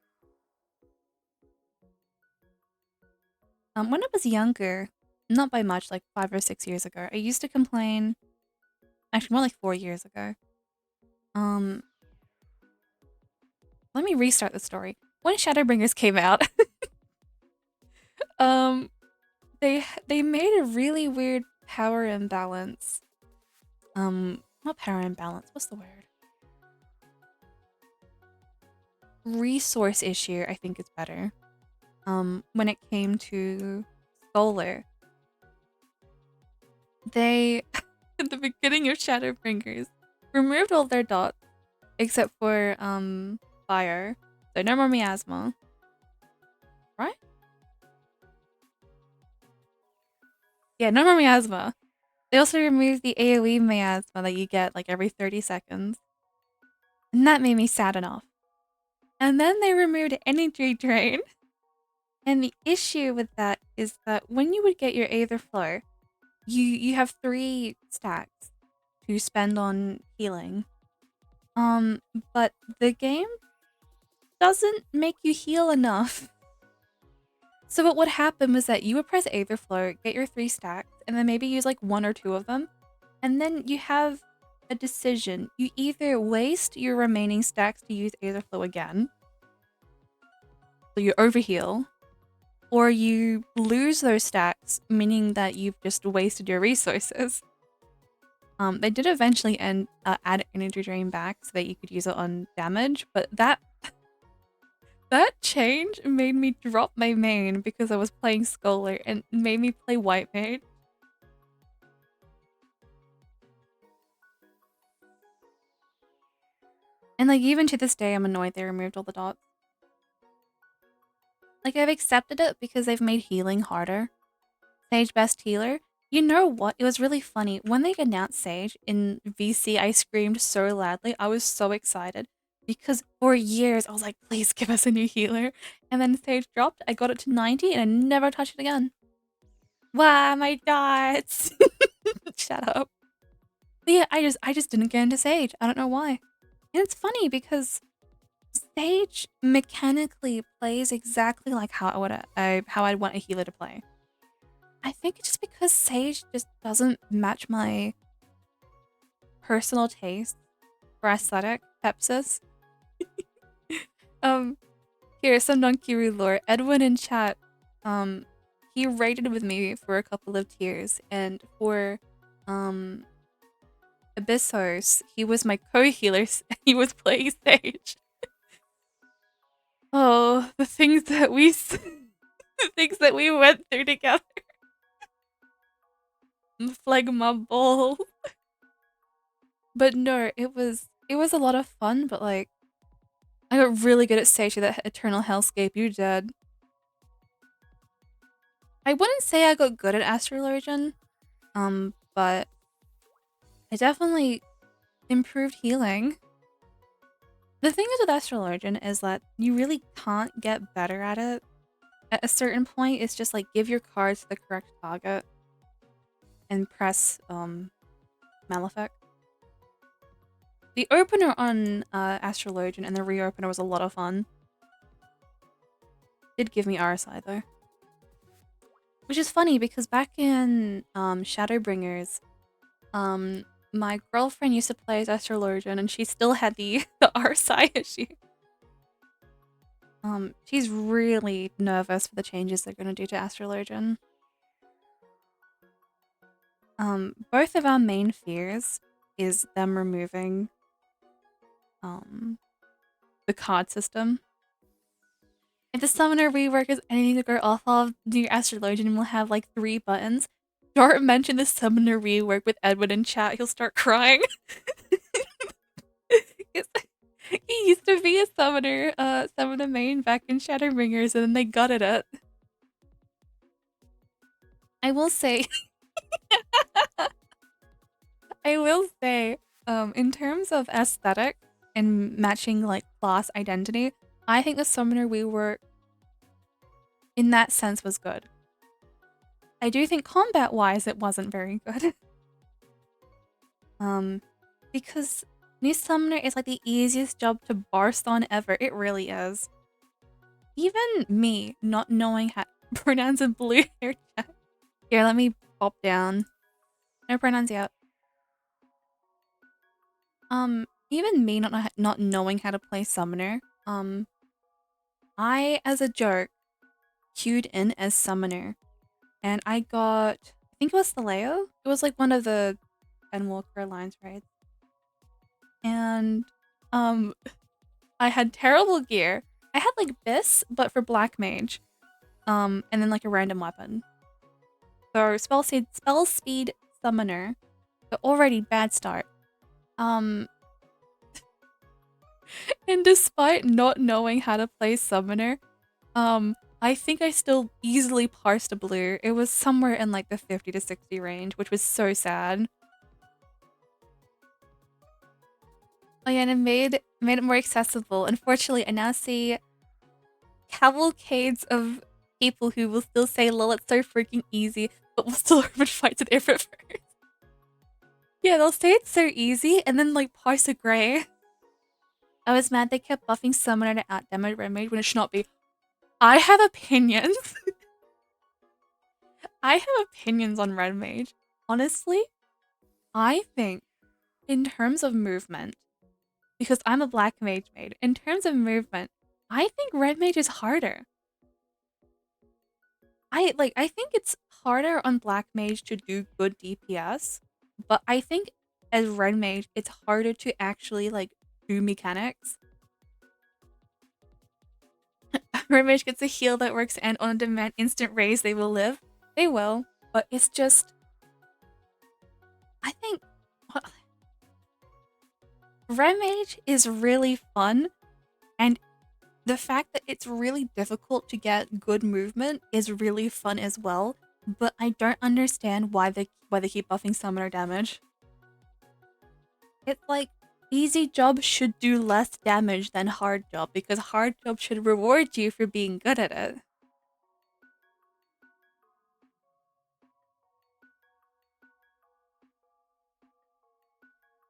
When I was younger, not by much, like 5 or 6 years ago, I used to complain. Actually, more like 4 years ago. Um, Let me restart the story. When Shadowbringers came out, um, they made a really weird power imbalance. Not power imbalance. What's the word? Resource issue, I think is better. When it came to solar, they at the beginning of Shadowbringers removed all their dots except for fire. So no more miasma, right? Yeah, no more miasma. They also removed the AoE miasma that you get like every 30 seconds. And that made me sad enough. And then they removed energy drain. And the issue with that is that when you would get your Aether Flow, you have 3 stacks to spend on healing. Um, but the game doesn't make you heal enough. So what would happen was that you would press Aetherflow, get your 3 stacks, and then maybe use like 1 or 2 of them. And then you have a decision. You either waste your remaining stacks to use Aetherflow again, so you overheal, or you lose those stacks, meaning that you've just wasted your resources. They did eventually add energy drain back so that you could use it on damage, but that change made me drop my main because I was playing Scholar and made me play White Mage. And like even to this day, I'm annoyed they removed all the dots. Like I've accepted it because they've made healing harder. Sage best healer. You know what? It was really funny. When they announced Sage in VC, I screamed so loudly. I was so excited because for years I was like, please give us a new healer. And then Sage dropped. I got it to 90 and I never touched it again. Wow, my dots. Shut up. But yeah, I just didn't get into Sage. I don't know why. And it's funny because Sage mechanically plays exactly like how I'd want a healer to play. I think it's just because Sage just doesn't match my personal taste for aesthetic pepsis. Here's some nonkiru lore. Edwin in chat, he raided with me for a couple of tiers, and for Abyssos, he was my co-healer. He was playing Sage. Oh, the things that the things that we went through together. Phlegma ball. But no, it was a lot of fun, but like I got really good at Sage that Eternal Hellscape, you dead. I wouldn't say I got good at Astrologian, but I definitely improved healing. The thing is with Astrologian is that you really can't get better at it. At a certain point, it's just like give your cards to the correct target and press Malefic. The opener on Astrologian and the reopener was a lot of fun. Did give me RSI though. Which is funny because back in Shadowbringers, my girlfriend used to play as Astrologian and she still had the RSI issue. She's really nervous for the changes they're gonna do to Astrologian. Both of our main fears is them removing the card system. If the summoner rework is anything to go off of, the Astrologian will have like 3 buttons. Don't mention the summoner rework with Edwin in chat, he'll start crying. He used to be a summoner main back in Shadowbringers and then they gutted it. I will say, in terms of aesthetic and matching like class identity, I think the summoner rework in that sense was good. I do think combat-wise it wasn't very good. Because new summoner is like the easiest job to burst on ever. It really is. Even me not knowing how to pronounce a blue hair chat. Here, let me pop down. No pronouns yet. Even me not knowing how to play summoner, I, as a joke, queued in as summoner, and I got, I think it was Thaleo? It was like one of the Endwalker Alliance raids. And, I had terrible gear. I had like Biss, but for Black Mage. And then like a random weapon. So spell speed summoner, but already bad start. And despite not knowing how to play summoner, I think I still easily parsed a blue. It was somewhere in like the 50 to 60 range, which was so sad. Oh yeah, and it made it more accessible. Unfortunately, I now see cavalcades of people who will still say, lol, it's so freaking easy, but will still open fights at effort first. Yeah, they'll say it's so easy, and then like parse a gray. I was mad they kept buffing summoner to outdamage red mage when it should not be. I have opinions. I have opinions on Red Mage. Honestly, I think in terms of movement, because I'm a Black Mage maid, in terms of movement, I think Red Mage is harder. I think it's harder on Black Mage to do good DPS, but I think as Red Mage, it's harder to actually like do mechanics. Red Mage gets a heal that works and on demand instant raise, they will live. They will, but it's just I think Red Mage is really fun, and the fact that it's really difficult to get good movement is really fun as well, but I don't understand why they keep buffing summoner damage. It's like easy job should do less damage than hard job because hard job should reward you for being good at it.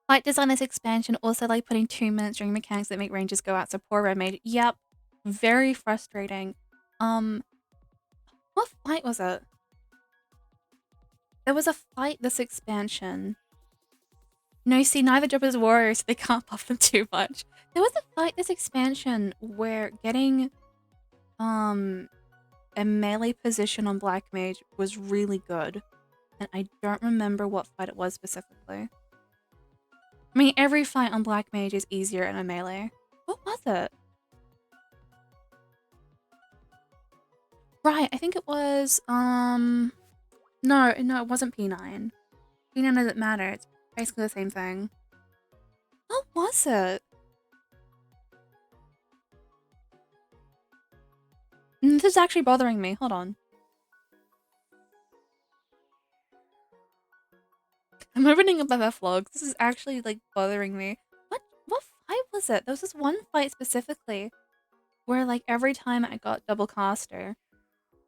Fight designers expansion also like putting 2 minutes during mechanics that make ranges go out, so poor red mage. Yep. Very frustrating. Um what fight was it? There was a fight this expansion. No, see, neither job is warriors, so they can't buff them too much. There was a fight this expansion where getting a melee position on Black Mage was really good. And I don't remember what fight it was specifically. I mean, every fight on Black Mage is easier in a melee. What was it? Right, I think it was, no, it wasn't P9. P9 doesn't matter, it's basically the same thing. What was it? This is actually bothering me, hold on. I'm opening up FF logs, this is actually, like, bothering me. What fight was it? There was this one fight specifically where, like, every time I got double caster,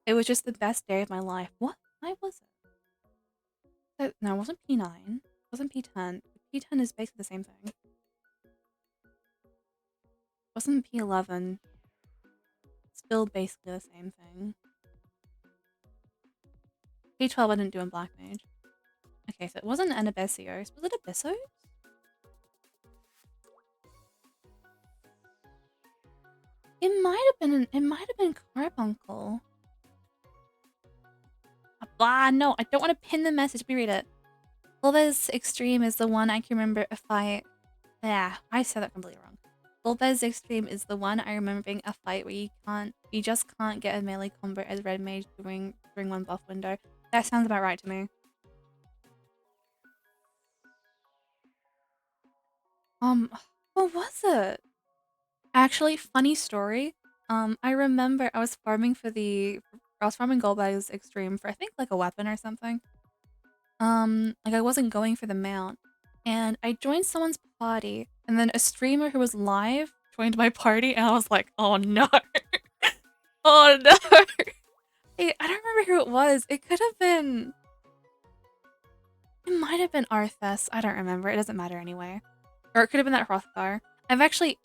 it was just the best day of my life. What fight was it? No, it wasn't P9. It wasn't P10. P10 is basically the same thing. It wasn't P11. Still basically the same thing. P12 I didn't do in Black Mage. Okay, so it wasn't an Abyssios. Was it Abyssos? It might have been Carbuncle. Blah, no, I don't want to pin the message. Let me read it. Volvez Extreme is the one I can remember a fight. Yeah, I said that completely wrong. Volvez Extreme is the one I remember being a fight where you just can't get a melee combo as Red Mage during one buff window. That sounds about right to me. What was it? Actually, funny story. I remember I was farming Golbez Extreme for I think like a weapon or something. Like I wasn't going for the mount. And I joined someone's party, and then a streamer who was live joined my party, and I was like, oh no. Oh no. I don't remember who it was. It could have been. It might have been Arthas. I don't remember. It doesn't matter anyway. Or it could have been that Hrothgar. I've actually.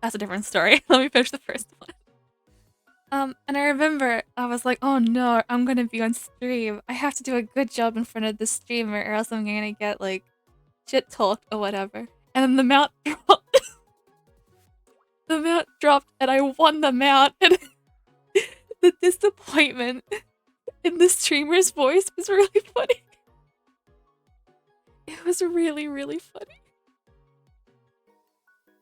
That's a different story. Let me finish the first one. And I remember I was like, oh no, I'm gonna be on stream. I have to do a good job in front of the streamer or else I'm gonna get like shit talked or whatever. And then the mount dropped. The mount dropped and I won the mount and the disappointment in the streamer's voice was really funny. It was really, really funny.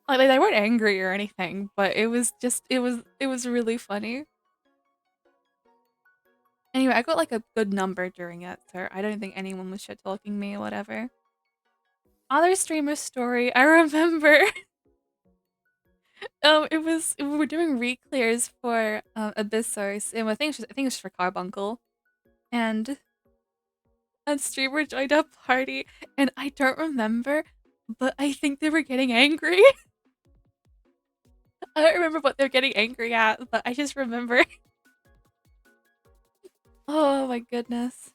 Like they weren't angry or anything, but it was just it was really funny. Anyway, I got like a good number during it, so I don't think anyone was shit talking me or whatever. Other streamer story, I remember we were doing re-clears for Abyssos, and I think it was for Carbuncle. And a streamer joined a party, and I don't remember, but I think they were getting angry. I don't remember what they're getting angry at, but I just remember. Oh my goodness.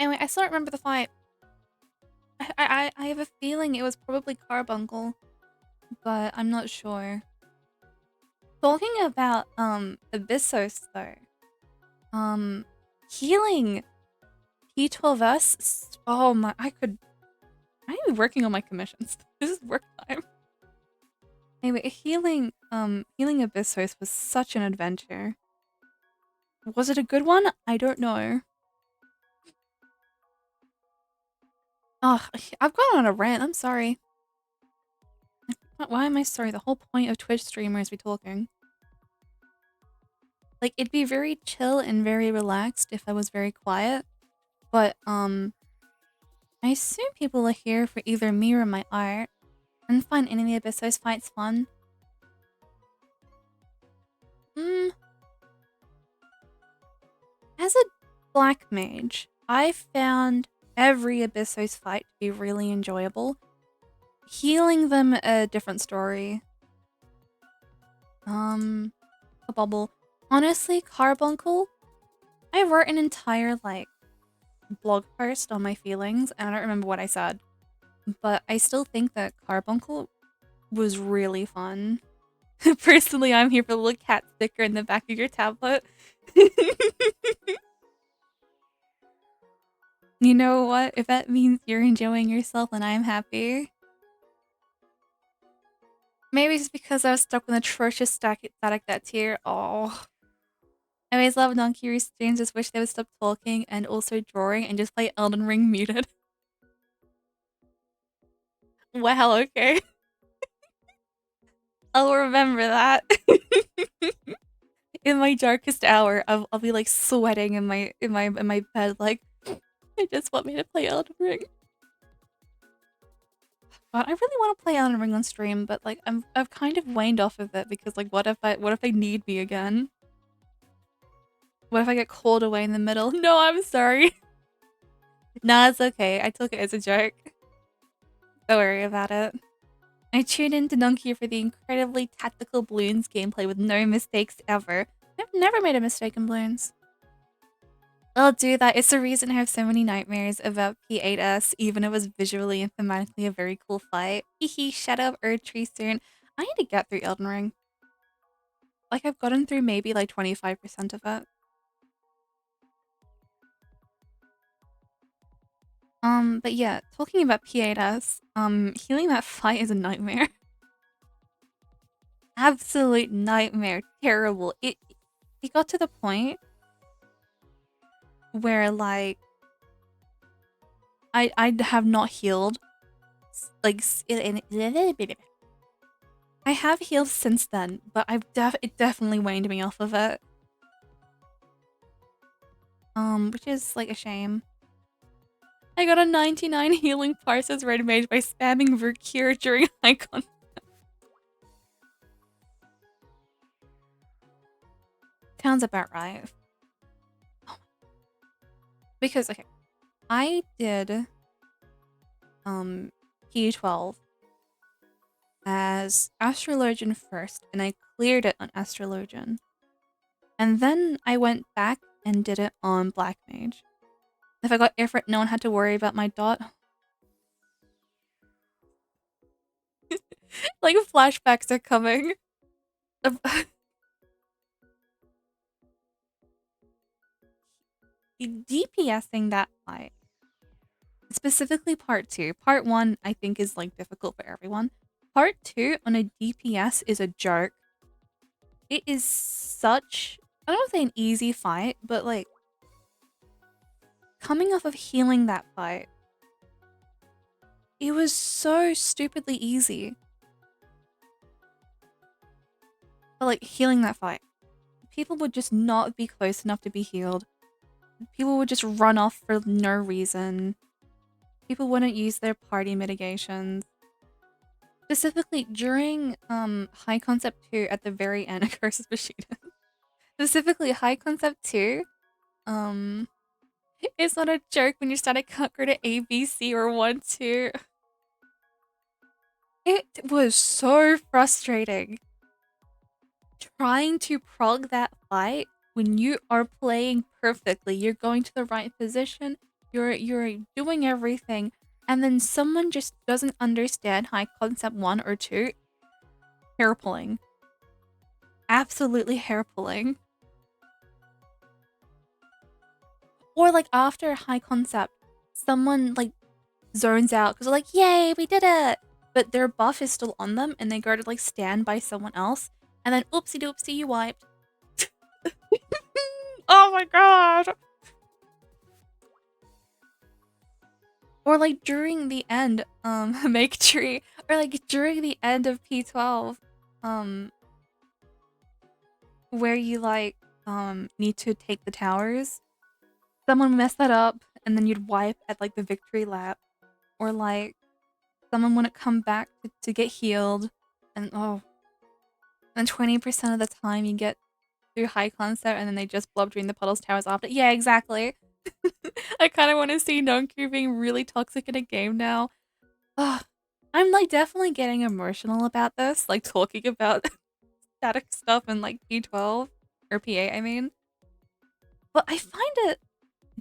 Anyway, I still don't remember the fight. I have a feeling it was probably Carbuncle, but I'm not sure. Talking about Abyssos though, Um, healing P12S. Oh my, I am working on my commissions. This is work time. Anyway, healing Abyssos was such an adventure. Was it a good one? I don't know. Ugh, I've gone on a rant. I'm sorry. Why am I sorry? The whole point of Twitch streamers be talking. Like, it'd be very chill and very relaxed if I was very quiet. But, I assume people are here for either me or my art. And find enemy Abyssos fights fun. Hmm. As a black mage, I found every Abyssos fight to be really enjoyable. Healing them a different story. A bubble. Honestly, Carbuncle, I wrote an entire, like, blog post on my feelings, and I don't remember what I said. But I still think that Carbuncle was really fun. Personally, I'm here for the little cat sticker in the back of your tablet. You know what? If that means you're enjoying yourself, then I'm happy. Maybe it's because I was stuck with an atrocious static that tier. Oh. I always love nonkiru streams, just wish they would stop talking and also drawing and just play Elden Ring muted. Well, okay. I'll remember that. In my darkest hour, I'll be like sweating in my bed, like I just want me to play Elden Ring. But I really want to play Elden Ring on stream, but like I've kind of waned off of it because like what if they need me again? What if I get called away in the middle? No, I'm sorry. Nah, it's okay. I took it as a joke. Don't worry about it. I tuned into nonkiru for the incredibly tactical Bloons gameplay with no mistakes ever. I've never made a mistake in Bloons. I'll do that. It's the reason I have so many nightmares about P8S, even if it was visually and thematically a very cool fight. Hehe, Shadow of Erdtree soon. I need to get through Elden Ring. Like, I've gotten through maybe like 25% of it. But yeah, talking about P8S, healing that fight is a nightmare. Absolute nightmare. Terrible. It got to the point where like I have not healed like I have healed since then, but it definitely waned me off of it. Which is like a shame. I got a 99 healing parses red mage by spamming Vercure during icon. Sounds about right. Because okay, I did P12 as Astrologian first, and I cleared it on Astrologian. And then I went back and did it on Black Mage. If I got Ifrit, no one had to worry about my dot. Like flashbacks are coming. DPSing that fight. Specifically part 2. Part 1 I think is like difficult for everyone. Part 2 on a DPS is a joke. It is such, I don't say an easy fight, but like coming off of healing that fight, it was so stupidly easy. But like healing that fight, people would just not be close enough to be healed. People would just run off for no reason. People wouldn't use their party mitigations. Specifically during High Concept 2 at the very end, Curses Machine. Specifically High Concept 2, it's not a joke when you start a conquer to A, B, C, or 1, 2. It was so frustrating. Trying to prog that fight when you are playing perfectly. You're going to the right position, you're doing everything, and then someone just doesn't understand High Concept 1 or 2. Hair pulling. Absolutely hair pulling. Or like after high concept, someone like zones out because they're like, "Yay, we did it!" But their buff is still on them, and they go to like stand by someone else, and then oopsie doopsie, you wiped. Oh my god! Or like during the end, make tree, or like during the end of P12, um, where you like need to take the towers. Someone messed that up, and then you'd wipe at like the victory lap, or like someone wouldn't come back to get healed, and oh, and 20% of the time you get through high concept, and then they just blow up during the puddles towers after. Yeah, exactly. I kind of want to see nonkiru being really toxic in a game now. Ugh. I'm like definitely getting emotional about this, like talking about static stuff in like P12 or PA, I mean. But I find it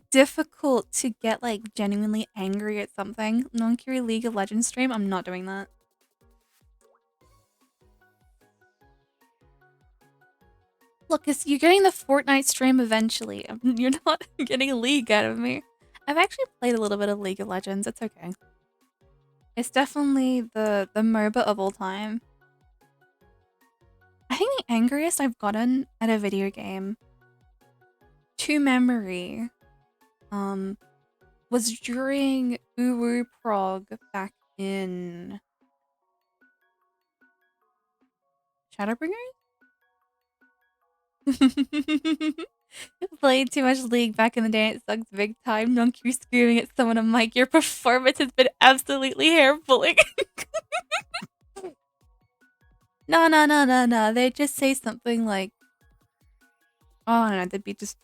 difficult to get like genuinely angry at something. Nonkiru League of Legends stream, I'm not doing that. Look, you're getting the Fortnite stream eventually. You're not getting a League out of me. I've actually played a little bit of League of Legends. It's okay. It's definitely the MOBA of all time. I think the angriest I've gotten at a video game to memory was during Uwu Prog back in Shadowbringers? Played too much League back in the day and it sucks big time. Nonkiru screaming at someone on mic, your performance has been absolutely hair-pulling. No, no, no, no, no. They just say something like, oh no, they'd be just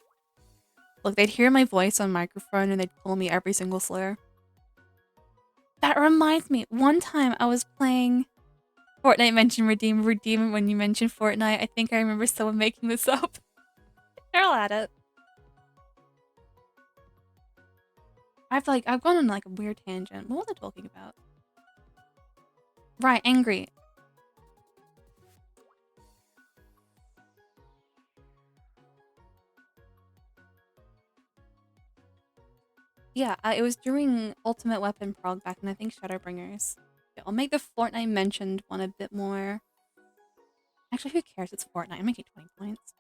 look, they'd hear my voice on microphone and they'd call me every single slur. That reminds me, one time I was playing Fortnite mentioned redeem when you mentioned Fortnite. I think I remember someone making this up. They're all at it. I've gone on like a weird tangent. What was I talking about? Right, angry. Yeah, it was during Ultimate Weapon Prog back in I think Shadowbringers. Yeah, I'll make the Fortnite mentioned one a bit more. Actually, who cares? It's Fortnite. I'm making 20 points.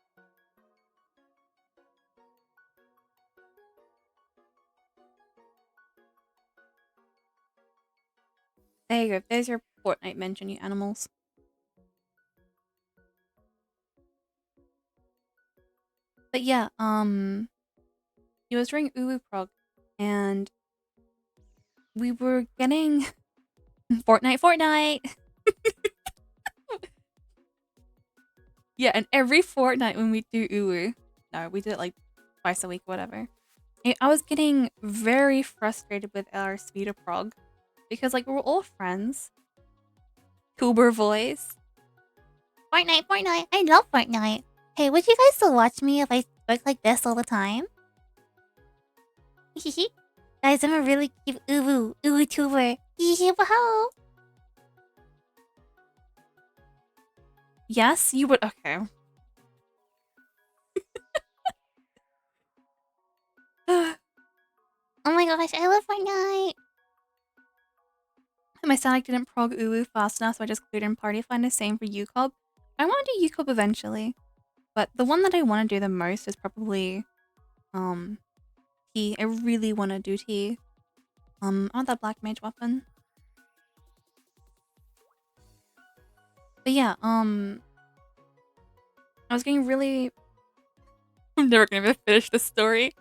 There you go. There's your Fortnite mention, you animals. But yeah, it was during Uwu Prog, and we were getting Fortnite. Yeah, and every fortnight when we do Uwu, no, we did it like twice a week, whatever. I was getting very frustrated with our speed of prog because like we're all friends. Tuber voice.
Fortnite. I love Fortnite. Hey, would you guys still watch me if I spoke like this all the time? Guys, I'm a really cute uwu tuber. Wow.
Yes, you would. Okay.
Oh my gosh, I love Fortnite.
My Sonic didn't prog Uwu fast enough, so I just cleared in party find. Same for UCOB. I want to do UCOB eventually, but the one that I want to do the most is probably T. I really want to do T. I want that black mage weapon. But yeah, I was getting really. I'm never gonna finish the story.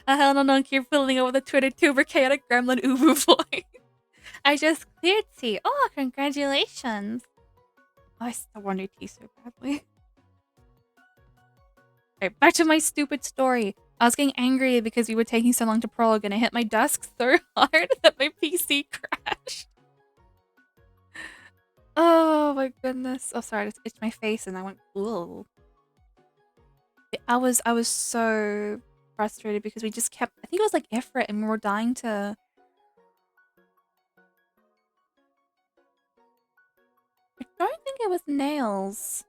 I held on keep filling it with a Twitter tuber chaotic gremlin uwu boy. I just cleared T. Oh, congratulations. Oh, I still want to do T so badly. Alright, back to my stupid story. I was getting angry because we were taking so long to prog and I hit my desk so hard that my PC crashed. Oh my goodness. Oh sorry, I just itched my face and I went, ooh. I was so frustrated because we just kept I think it was like Ifrit and we were dying to I don't think it was nails.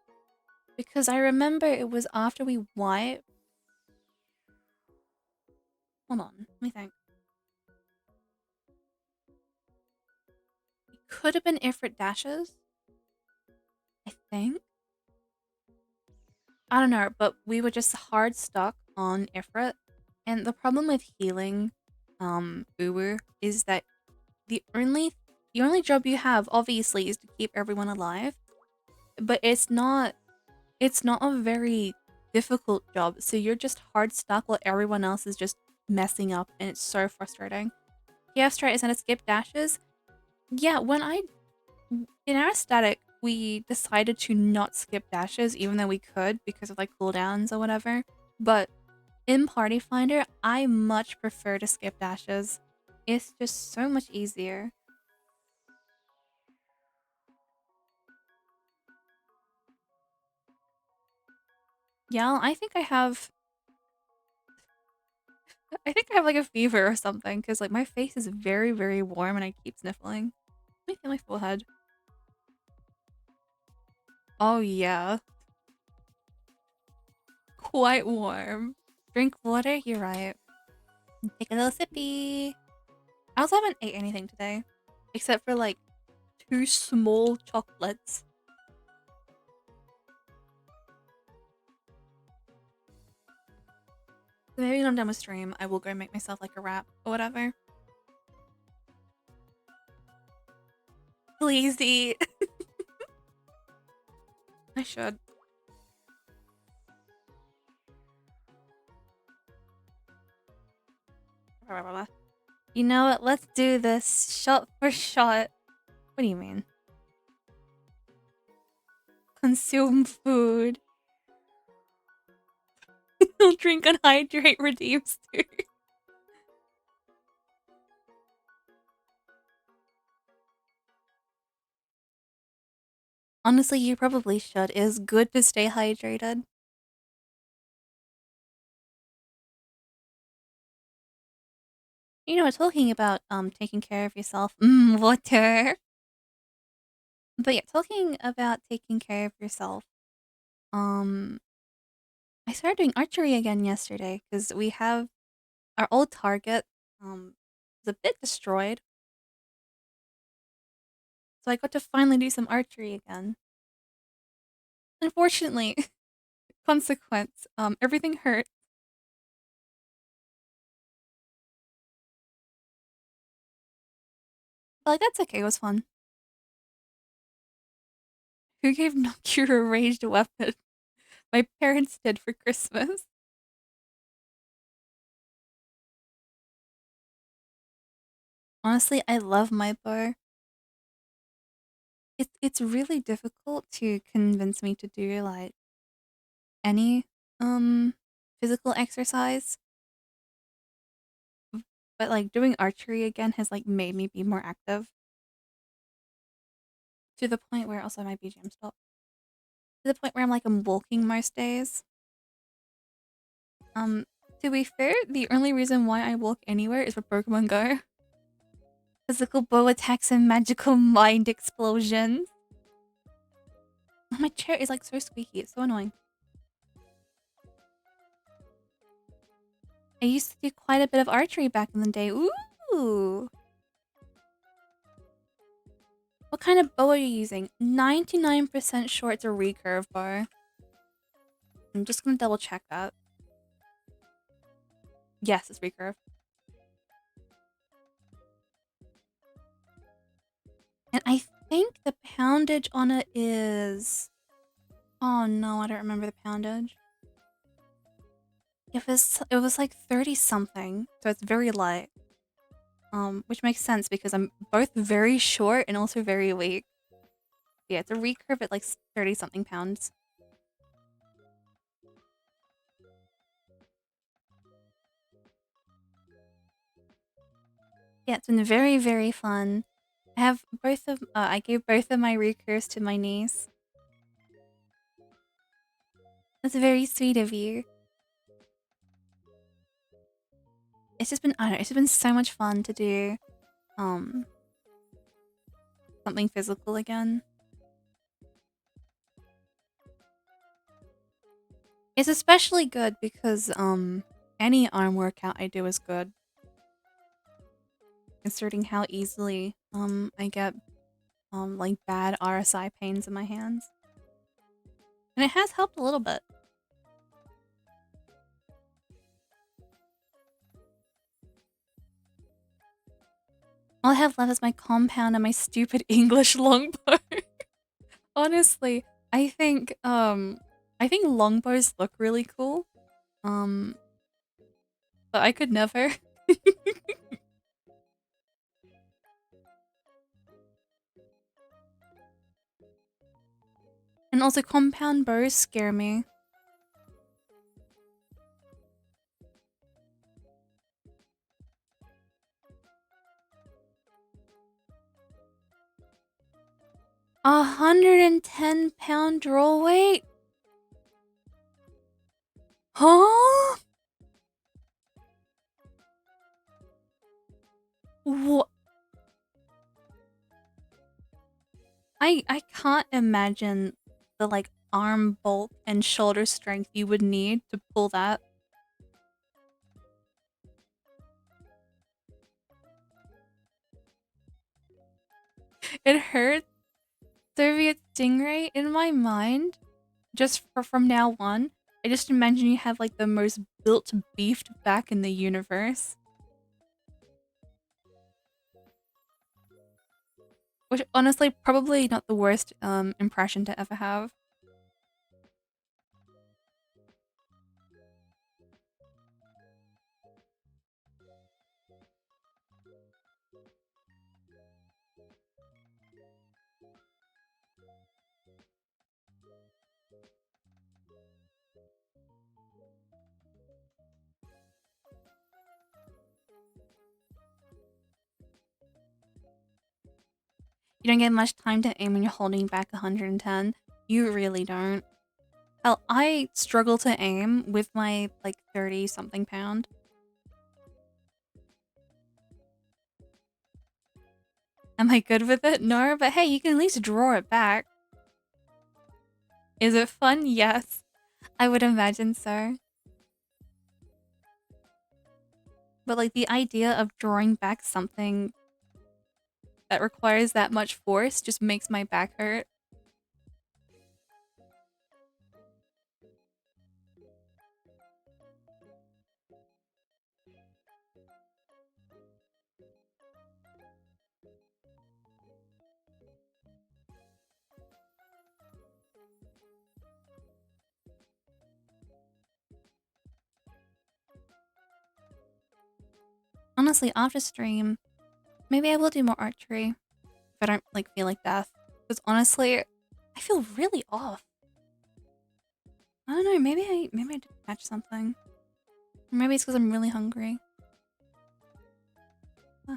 Because I remember it was after we wiped. Hold on, let me think. It could have been Ifrit dashes, I think. I don't know, but we were just hard stuck on Ifrit. And the problem with healing Uwu is that the only job you have obviously is to keep everyone alive. But it's not a very difficult job. So you're just hard stuck while everyone else is just messing up and it's so frustrating. KF Straight is gonna skip dashes. Yeah, in our static, we decided to not skip dashes even though we could because of like cooldowns or whatever. But in Party Finder, I much prefer to skip dashes. It's just so much easier. Yeah, I think I have like a fever or something because like my face is very, very warm and I keep sniffling. Let me feel my forehead. Oh yeah, quite warm. Drink water, you're right. Take a little sippy. I also haven't ate anything today. Except for like 2 small chocolates. So maybe when I'm done with stream, I will go make myself like a wrap or whatever. Please eat. I should. You know what? Let's do this shot for shot. What do you mean? Consume food. You'll drink and hydrate redeems too. Honestly, you probably should. It is good to stay hydrated. You know, talking about taking care of yourself. Water. But yeah, talking about taking care of yourself. Um I started doing archery again yesterday because we have our old target is a bit destroyed. So I got to finally do some archery again. Unfortunately, consequence, everything hurt. But like that's okay, it was fun. Who gave nonkiru a ranged weapon? My parents did for Christmas. Honestly, I love my bow. It's really difficult to convince me to do like any physical exercise. But like doing archery again has like made me be more active. To the point where also my BGM stopped. To the point where I'm walking most days. Um, to be fair, the only reason why I walk anywhere is for Pokemon Go. Physical bow attacks and magical mind explosions. Oh, my chair is like so squeaky, it's so annoying. I used to do quite a bit of archery back in the day. Ooh! What kind of bow are you using? 99% sure it's a recurve bow. I'm just gonna double check that. Yes, it's recurve. And I think the poundage on it is... Oh no, I don't remember the poundage. It was like 30 something, so it's very light. Which makes sense because I'm both very short and also very weak. Yeah, it's a recurve at like 30 something pounds. Yeah, it's been very, very fun. I gave both of my recurves to my niece. That's very sweet of you. It's just been, I don't know, it's just been so much fun to do, um, something physical again. It's especially good because, any arm workout I do is good. Considering how easily I get like bad RSI pains in my hands. And it has helped a little bit. All I have left is my compound and my stupid English longbow. Honestly, I think longbows look really cool. Um but I could never. And also compound bows scare me. A 110-pound draw weight? Huh? What? I can't imagine the like arm bulk and shoulder strength you would need to pull that. It hurts. Soviet Stingray in my mind, just from now on, I just imagine you have like the most built beefed back in the universe. Which honestly probably not the worst impression to ever have. You don't get much time to aim when you're holding back 110. You really don't. Hell, I struggle to aim with my like 30 something pound. Am I good with it? No, but hey, you can at least draw it back. Is it fun? Yes. I would imagine so. But like the idea of drawing back something that requires that much force just makes my back hurt. Honestly, after stream, maybe I will do more archery if I don't like feel like death. Because honestly, I feel really off. I don't know, maybe I did catch something. Or maybe it's because I'm really hungry. Huh.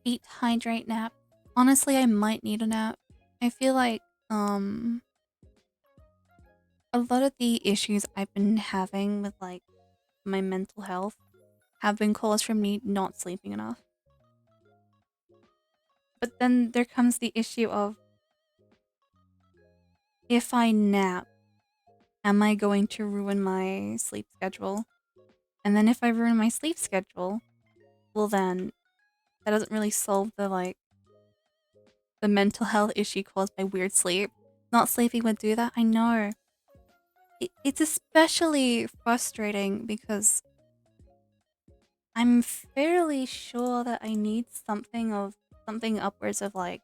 Eat, hydrate, nap. Honestly, I might need a nap. I feel like a lot of the issues I've been having with like my mental health have been caused from me not sleeping enough. But then there comes the issue of if I nap, am I going to ruin my sleep schedule? And then if I ruin my sleep schedule, well then that doesn't really solve the like the mental health issue caused by weird sleep. Not sleeping would do that. I know. It's especially frustrating because I'm fairly sure that I need something upwards of like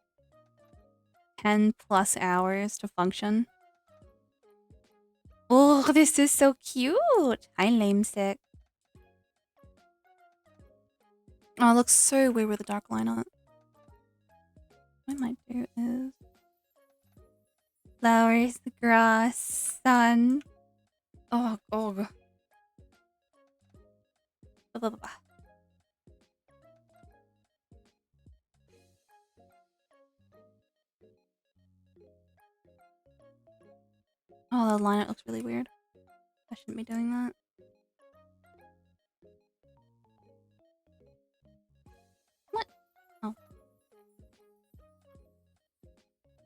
10 plus hours to function. Oh, this is so cute. Hi, lamesick. Oh, it looks so weird with a dark line on it. What I might do is flowers, grass, sun. Oh, oh. Blah, blah, blah. Oh, the line looks really weird. I shouldn't be doing that.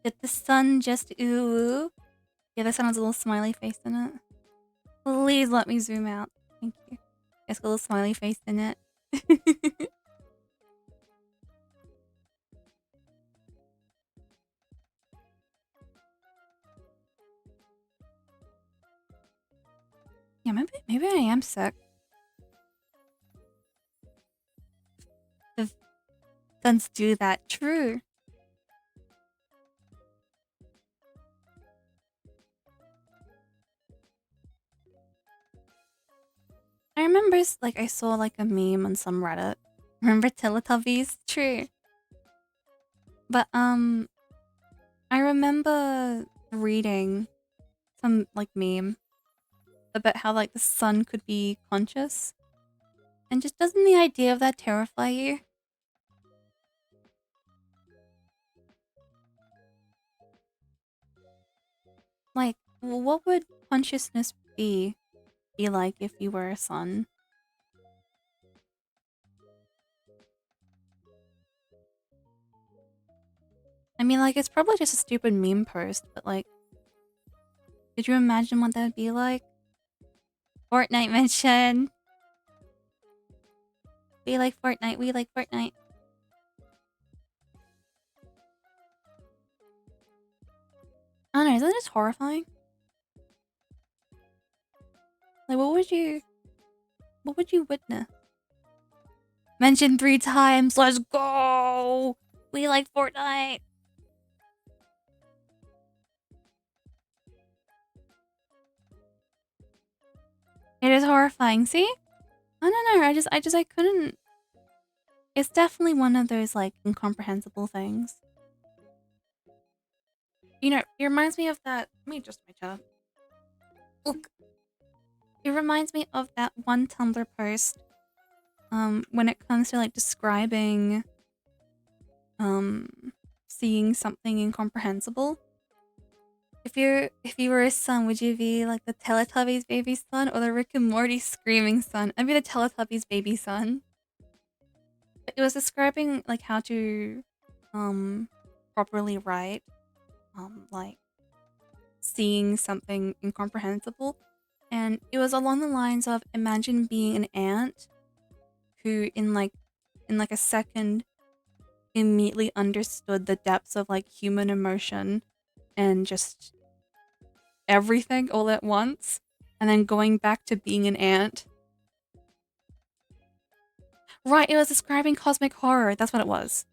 Did the sun just ooh? Yeah, this one has a little smiley face in it. Please let me zoom out. Thank you. It's got a little smiley face in it. Yeah, maybe I am sick. The suns do that. True. I remember, like, I saw like a meme on some Reddit. Remember Teletubbies? True. But I remember reading some like meme about how like the sun could be conscious, and just doesn't the idea of that terrify you? Like, what would consciousness be like if you were a sun? I mean, like, it's probably just a stupid meme post, but like, could you imagine what that would be like? Fortnite mention. We like Fortnite. We like Fortnite. I don't know. Isn't that just horrifying? Like, what would you witness? Mention 3 times. Let's go. We like Fortnite. It is horrifying. See? I don't know. I couldn't. It's definitely one of those like incomprehensible things. You know, it reminds me of that. Let me adjust my chair. Look, it reminds me of that one Tumblr post. When it comes to like describing, um, seeing something incomprehensible. If you were a son, would you be like the Teletubbies baby son or the Rick and Morty screaming son? I'd be the Teletubbies baby son. It was describing like how to, properly write, like seeing something incomprehensible, and it was along the lines of imagine being an ant who in like a second immediately understood the depths of like human emotion and just everything all at once, and then going back to being an ant. Right, it was describing cosmic horror. That's what it was.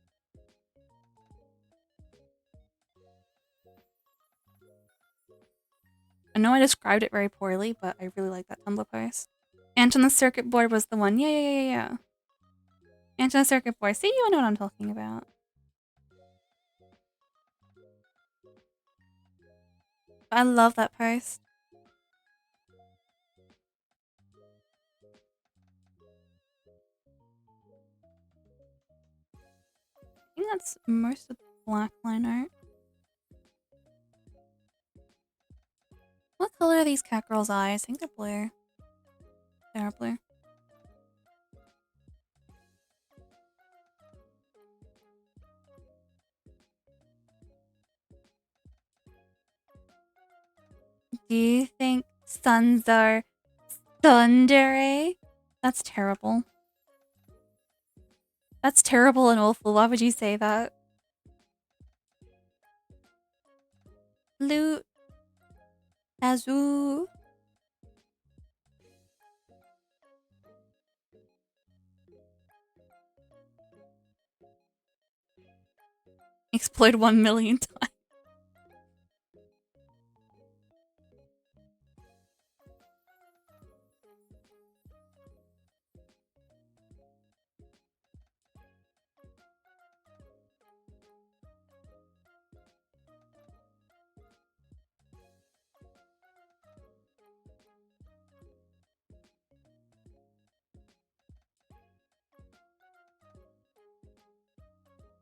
I know I described it very poorly, but I really like that Tumblr post. Ant on the circuit board was the one. Yeah. Ant on the circuit board. See, you know what I'm talking about. I love that post. I think that's most of the black line art. What color are these cat girls' eyes? I think they're blue. They are blue. Do you think suns are thundery? That's terrible. That's terrible and awful. Why would you say that? Blue. Azul. Explode 1,000,000 times.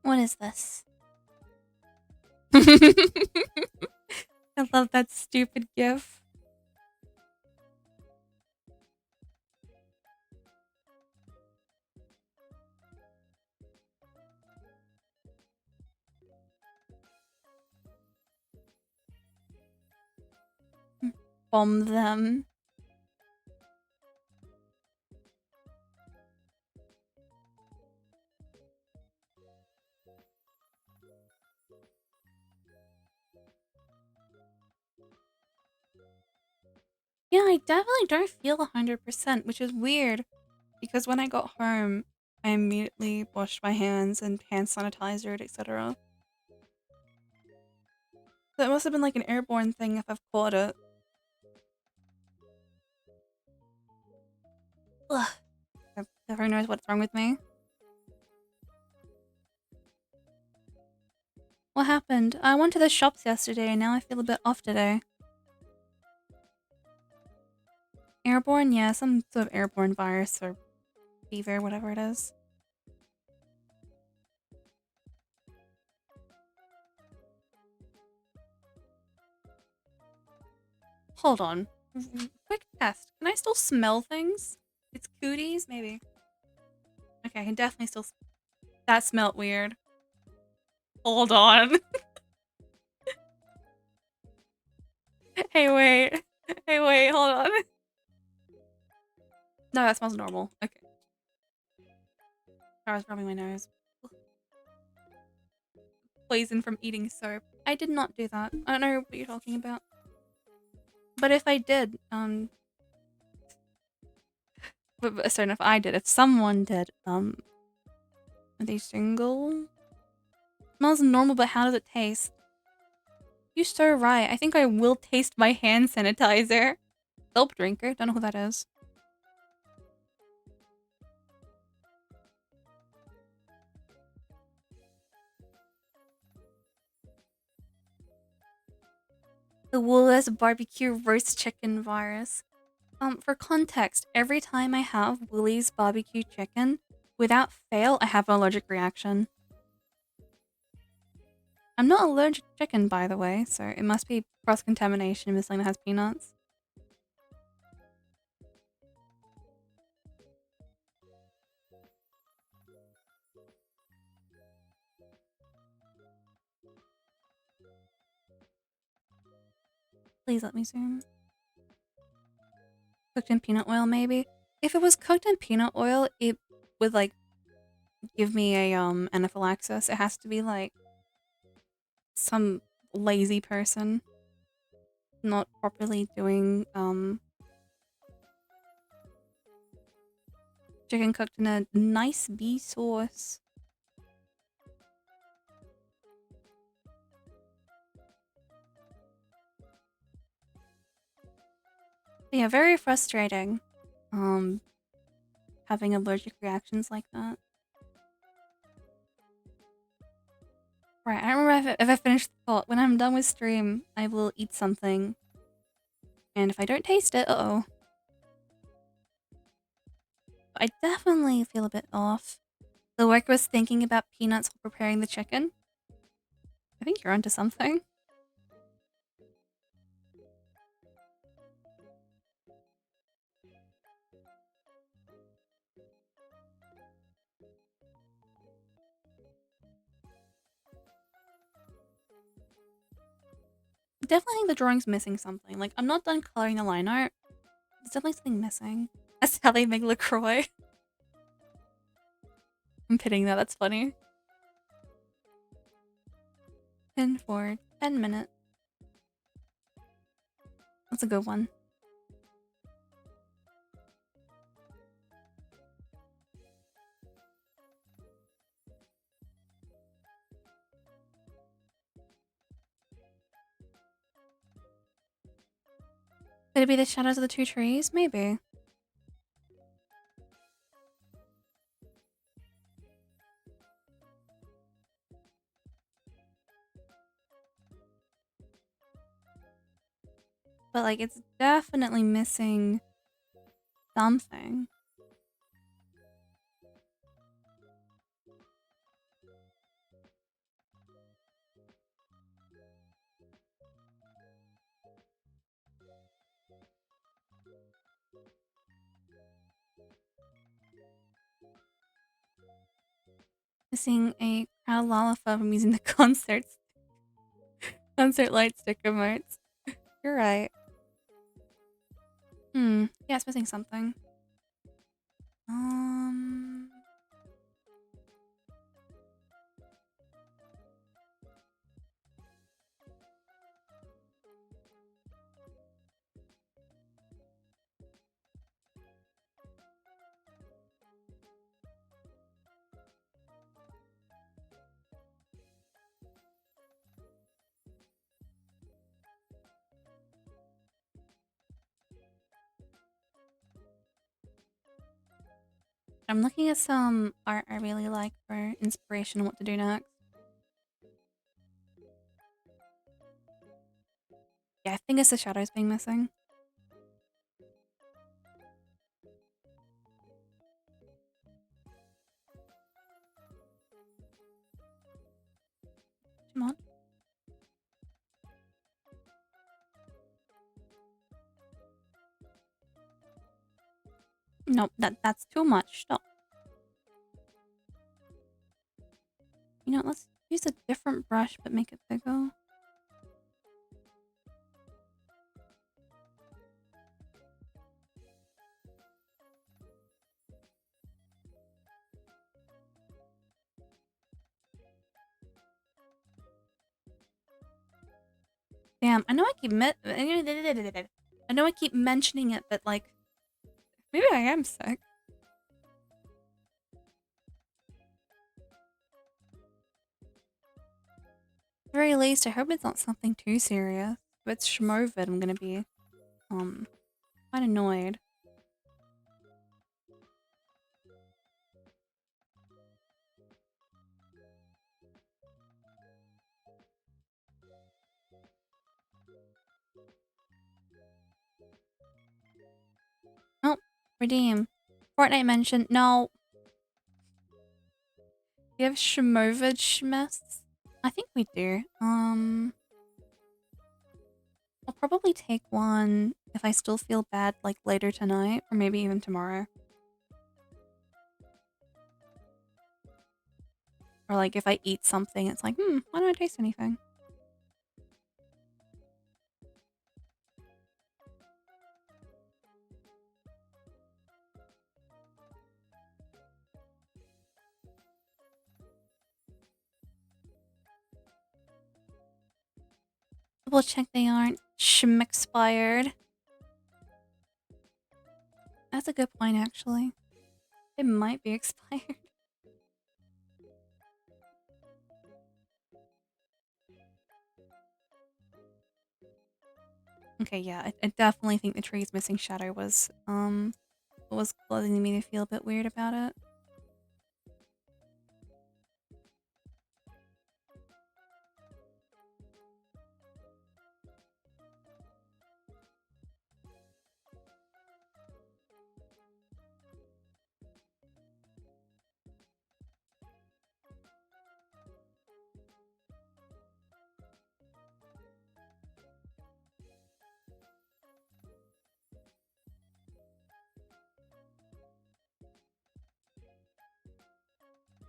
What is this? I love that stupid gif. bomb them. Yeah, I definitely don't feel 100%, which is weird because when I got home, I immediately washed my hands and hand sanitized, etc. So it must have been like an airborne thing if I've caught it. Ugh. Everyone knows what's wrong with me. What happened? I went to the shops yesterday and now I feel a bit off today. Airborne? Yeah, some sort of airborne virus or fever, whatever it is. Hold on. Quick test. Can I still smell things? It's cooties? Maybe. Okay, I can definitely still... That smelled weird. Hold on. Hey, wait. Hey, wait, hold on. No, that smells normal. Okay. I was rubbing my nose. Poison from eating soap. I did not do that. I don't know what you're talking about. But if I did, sorry, if I did, if someone did, are they single? Smells normal, but how does it taste? You're so right. I think I will taste my hand sanitizer. Soap drinker. Don't know who that is. The Woolworths barbecue roast chicken virus. For context, every time I have Woolies barbecue chicken, without fail, I have an allergic reaction. I'm not allergic to chicken, by the way, so it must be cross-contamination with something that has peanuts. Please let me zoom. Cooked in peanut oil, maybe? If it was cooked in peanut oil, it would, like, give me a, anaphylaxis. It has to be, like, some lazy person not properly doing, chicken cooked in a nice bee sauce. Yeah, very frustrating. Having allergic reactions like that. Right, I don't remember if I finished the thought. When I'm done with stream, I will eat something. And if I don't taste it, uh-oh. I definitely feel a bit off. The worker was thinking about peanuts while preparing the chicken. I think you're onto something. Definitely think the drawing's missing something. Like, I'm not done coloring the line art. There's definitely something missing. That's how they make LaCroix. I'm pitying that, that's funny. Pin for 10 minutes. That's a good one. Could it be the shadows of the two trees? Maybe. But, like, it's definitely missing something. Missing a crowd lollipop from using the concert light sticker marks. You're right. Yeah, it's missing something. Um... I'm looking at some art I really like for inspiration on what to do next. Yeah, I think it's the shadows being missing. Come on. Nope, that's too much. Stop. You know, let's use a different brush but make it bigger. Damn, I know I keep mentioning it, but like maybe I am sick. At the very least, I hope it's not something too serious. If it's Schmovid, I'm gonna be quite annoyed. Oh, redeem. Fortnite mentioned no. Do you have Schmovid Schmess? I think we do. I'll probably take one if I still feel bad like later tonight or maybe even tomorrow. Or like if I eat something, it's like, why don't I taste anything? Double check they aren't expired. That's a good point, actually. It might be expired. Okay, yeah, I definitely think the tree's missing shadow was what was causing me to feel a bit weird about it.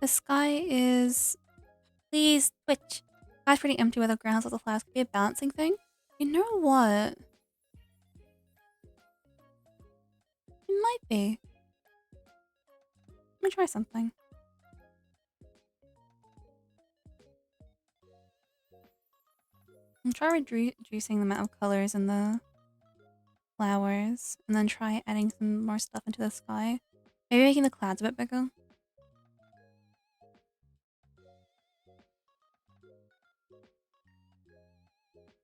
The sky is... Please, Twitch. Sky's pretty empty with the grounds of the flowers. Could be a balancing thing. You know what? It might be. Let me try something. I'm try reducing the amount of colors in the flowers, and then try adding some more stuff into the sky. Maybe making the clouds a bit bigger.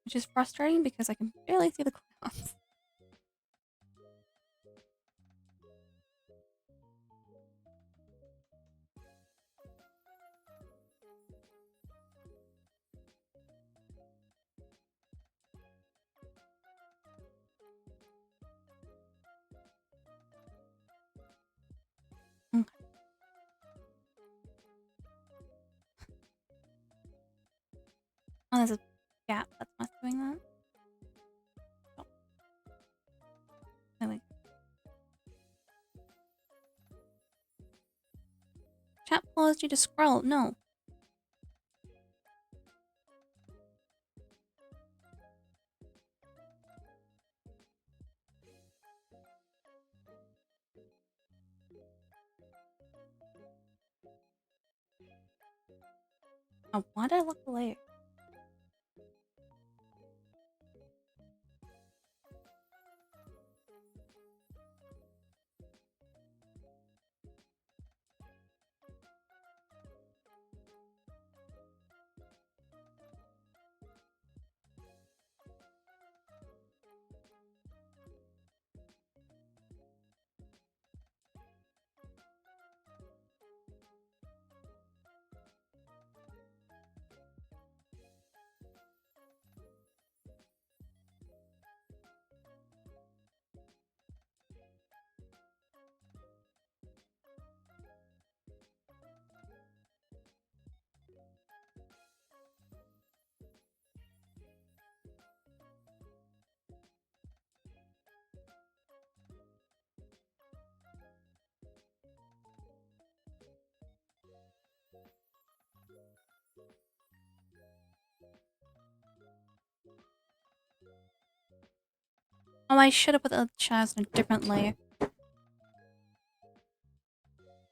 Which is frustrating because I can barely see the clouds. Okay. Oh, there's a gap that's not doing that. Oh. Wait. Chat paused you to scroll. No. Oh, why did I lock the layer? Oh, I should have put the chest in a different layer.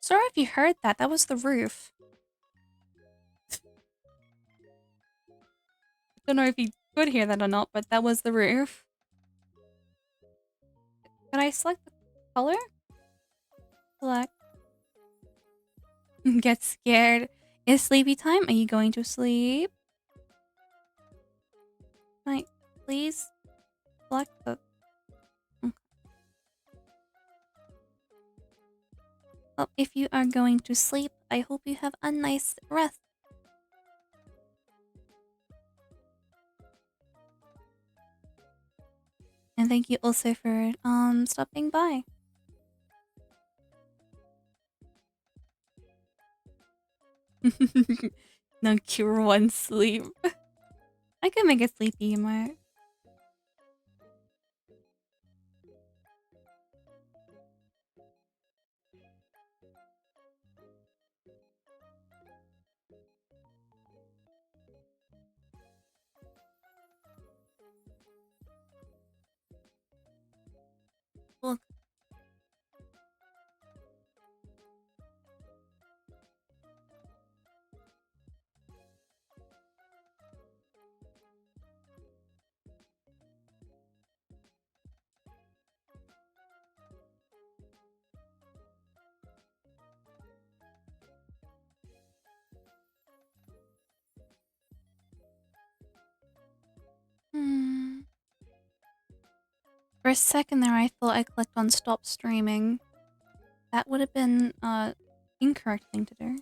Sorry if you heard that. That was the roof. Don't know if you could hear that or not, but that was the roof. Can I select the color? Select. Get scared. It's sleepy time. Are you going to sleep? Night, please select the. Okay. Well, if you are going to sleep, I hope you have a nice rest. And thank you also for stopping by. No cure one sleep. I could make a sleepy emote. Look. Hmm. For a second there, I thought I clicked on stop streaming. That would have been incorrect thing to do.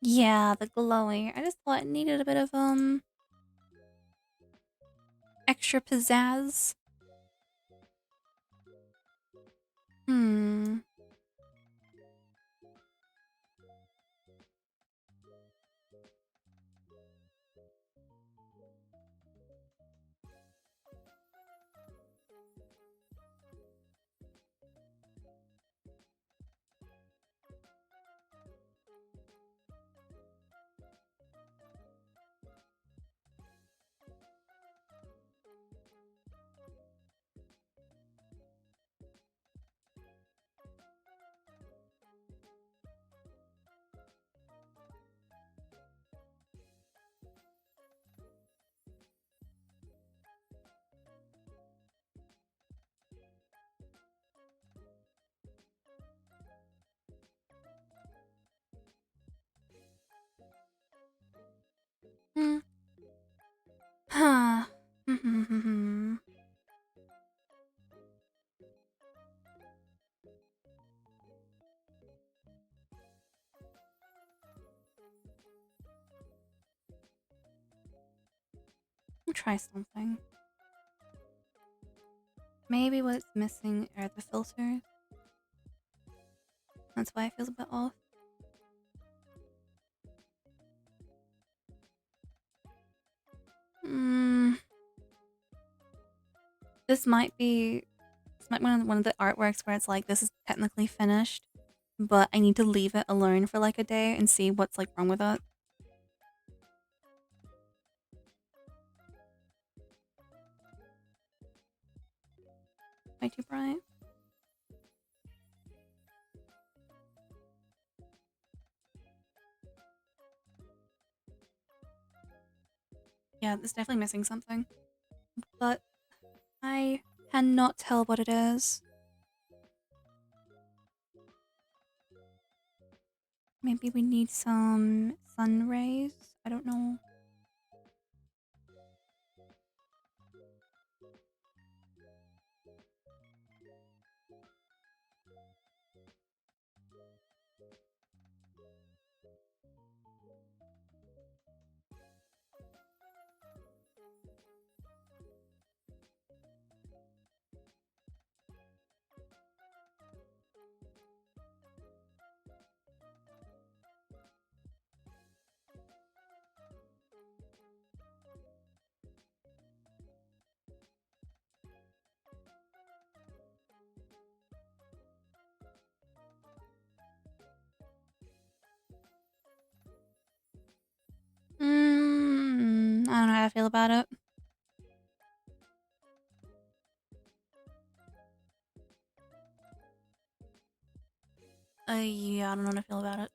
Yeah, the glowy. I just thought it needed a bit of extra pizzazz. Hmm. Hmm. Huh. I'll try something. Maybe what's missing are the filters. That's why it feels a bit off. Hmm. This might be one of the artworks where it's like this is technically finished, but I need to leave it alone for like a day and see what's like wrong with it. Am I too bright? Yeah, it's definitely missing something. But I cannot tell what it is. Maybe we need some sun rays? I don't know. I don't know how I feel about it. Yeah, I don't know how I feel about it.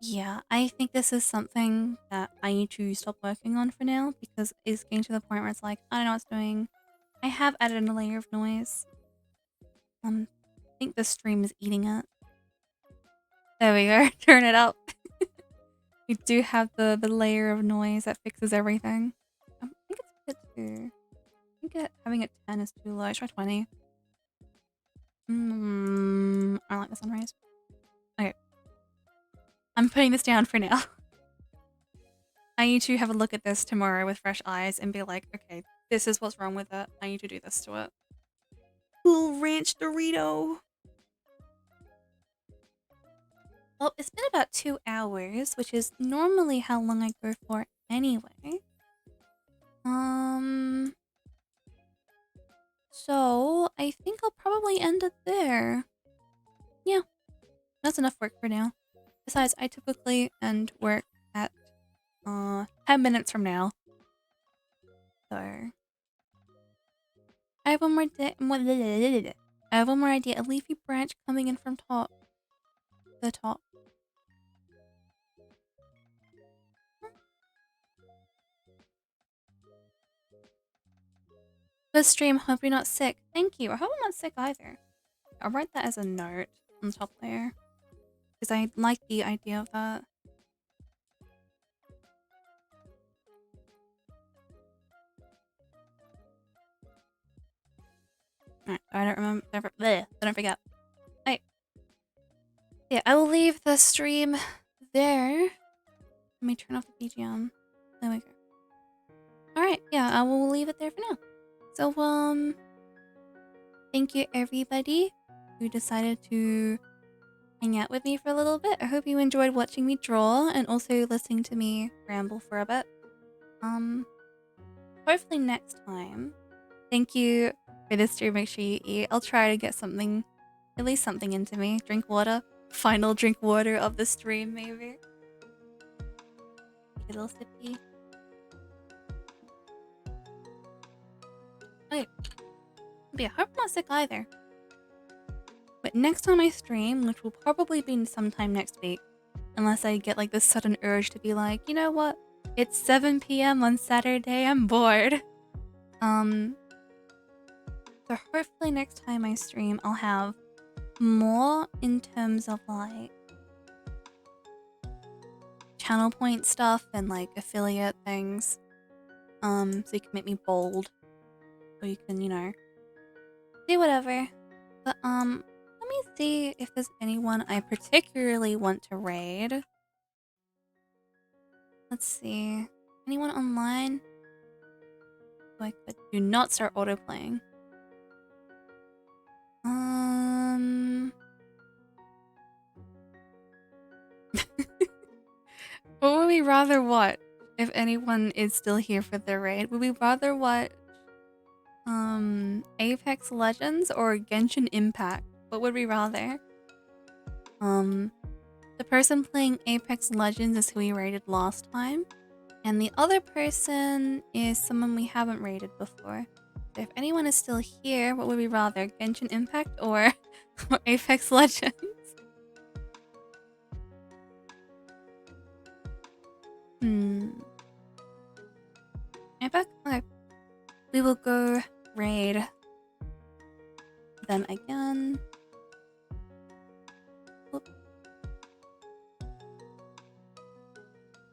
Yeah, I think this is something that I need to stop working on for now because it's getting to the point where it's like, I don't know what it's doing. I have added in a layer of noise. I think the stream is eating it. There we go. Turn it up. We do have the layer of noise that fixes everything. I think it's a bit too. I think having it 10 is too low. Try 20. I don't like the sunrise. Okay. I'm putting this down for now. I need to have a look at this tomorrow with fresh eyes and be like, okay, this is what's wrong with it. I need to do this to it. Cool Ranch Dorito. Well, it's been about 2 hours, which is normally how long I go for anyway. So I think I'll probably end it there. Yeah, that's enough work for now. Besides, I typically end work at 10 minutes from now. So I have one more I have one more idea. A leafy branch coming in from the top. The stream, hope you're not sick. Thank you. I hope I'm not sick either. I'll write that as a note on top there. Because I like the idea of that. Alright, I don't remember. I don't forget. Alright. Yeah, I will leave the stream there. Let me turn off the BGM. There we go. Alright, yeah, I will leave it there for now. So, thank you everybody who decided to hang out with me for a little bit. I hope you enjoyed watching me draw and also listening to me ramble for a bit. Hopefully next time. Thank you for this stream. Make sure you eat. I'll try to get something, at least something into me. Drink water. Final drink water of the stream, maybe. Take a little sippy. Okay. But yeah, hope I'm not sick either. But next time I stream, which will probably be sometime next week, unless I get like this sudden urge to be like, you know what? It's 7 p.m. on Saturday, I'm bored. So hopefully next time I stream, I'll have more in terms of like channel point stuff and like affiliate things. So you can make me bold. Or you can, you know, do whatever. But let me see if there's anyone I particularly want to raid. Let's see. Anyone online? Like, do not start auto-playing. What would we rather watch if anyone is still here for the raid? Would we rather watch Apex Legends or Genshin Impact? What would we rather? The person playing Apex Legends is who we rated last time, and the other person is someone we haven't rated before. So if anyone is still here, what would we rather? Genshin Impact or, or Apex Legends? Apex? Okay. We will go raid them again. Whoop.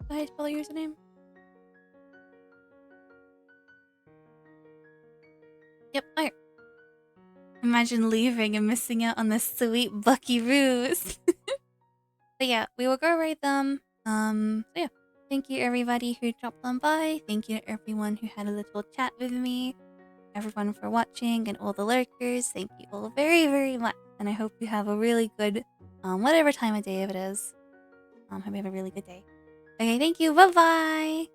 Did I spell your username? Yep, alright. Imagine leaving and missing out on the sweet buckaroos. But yeah, we will go raid them. So yeah. Thank you everybody who dropped on by. Thank you to everyone who had a little chat with me. Everyone for watching and all the lurkers. Thank you all very, very much. And I hope you have a really good, whatever time of day it is. Hope you have a really good day. Okay, thank you. Bye-bye.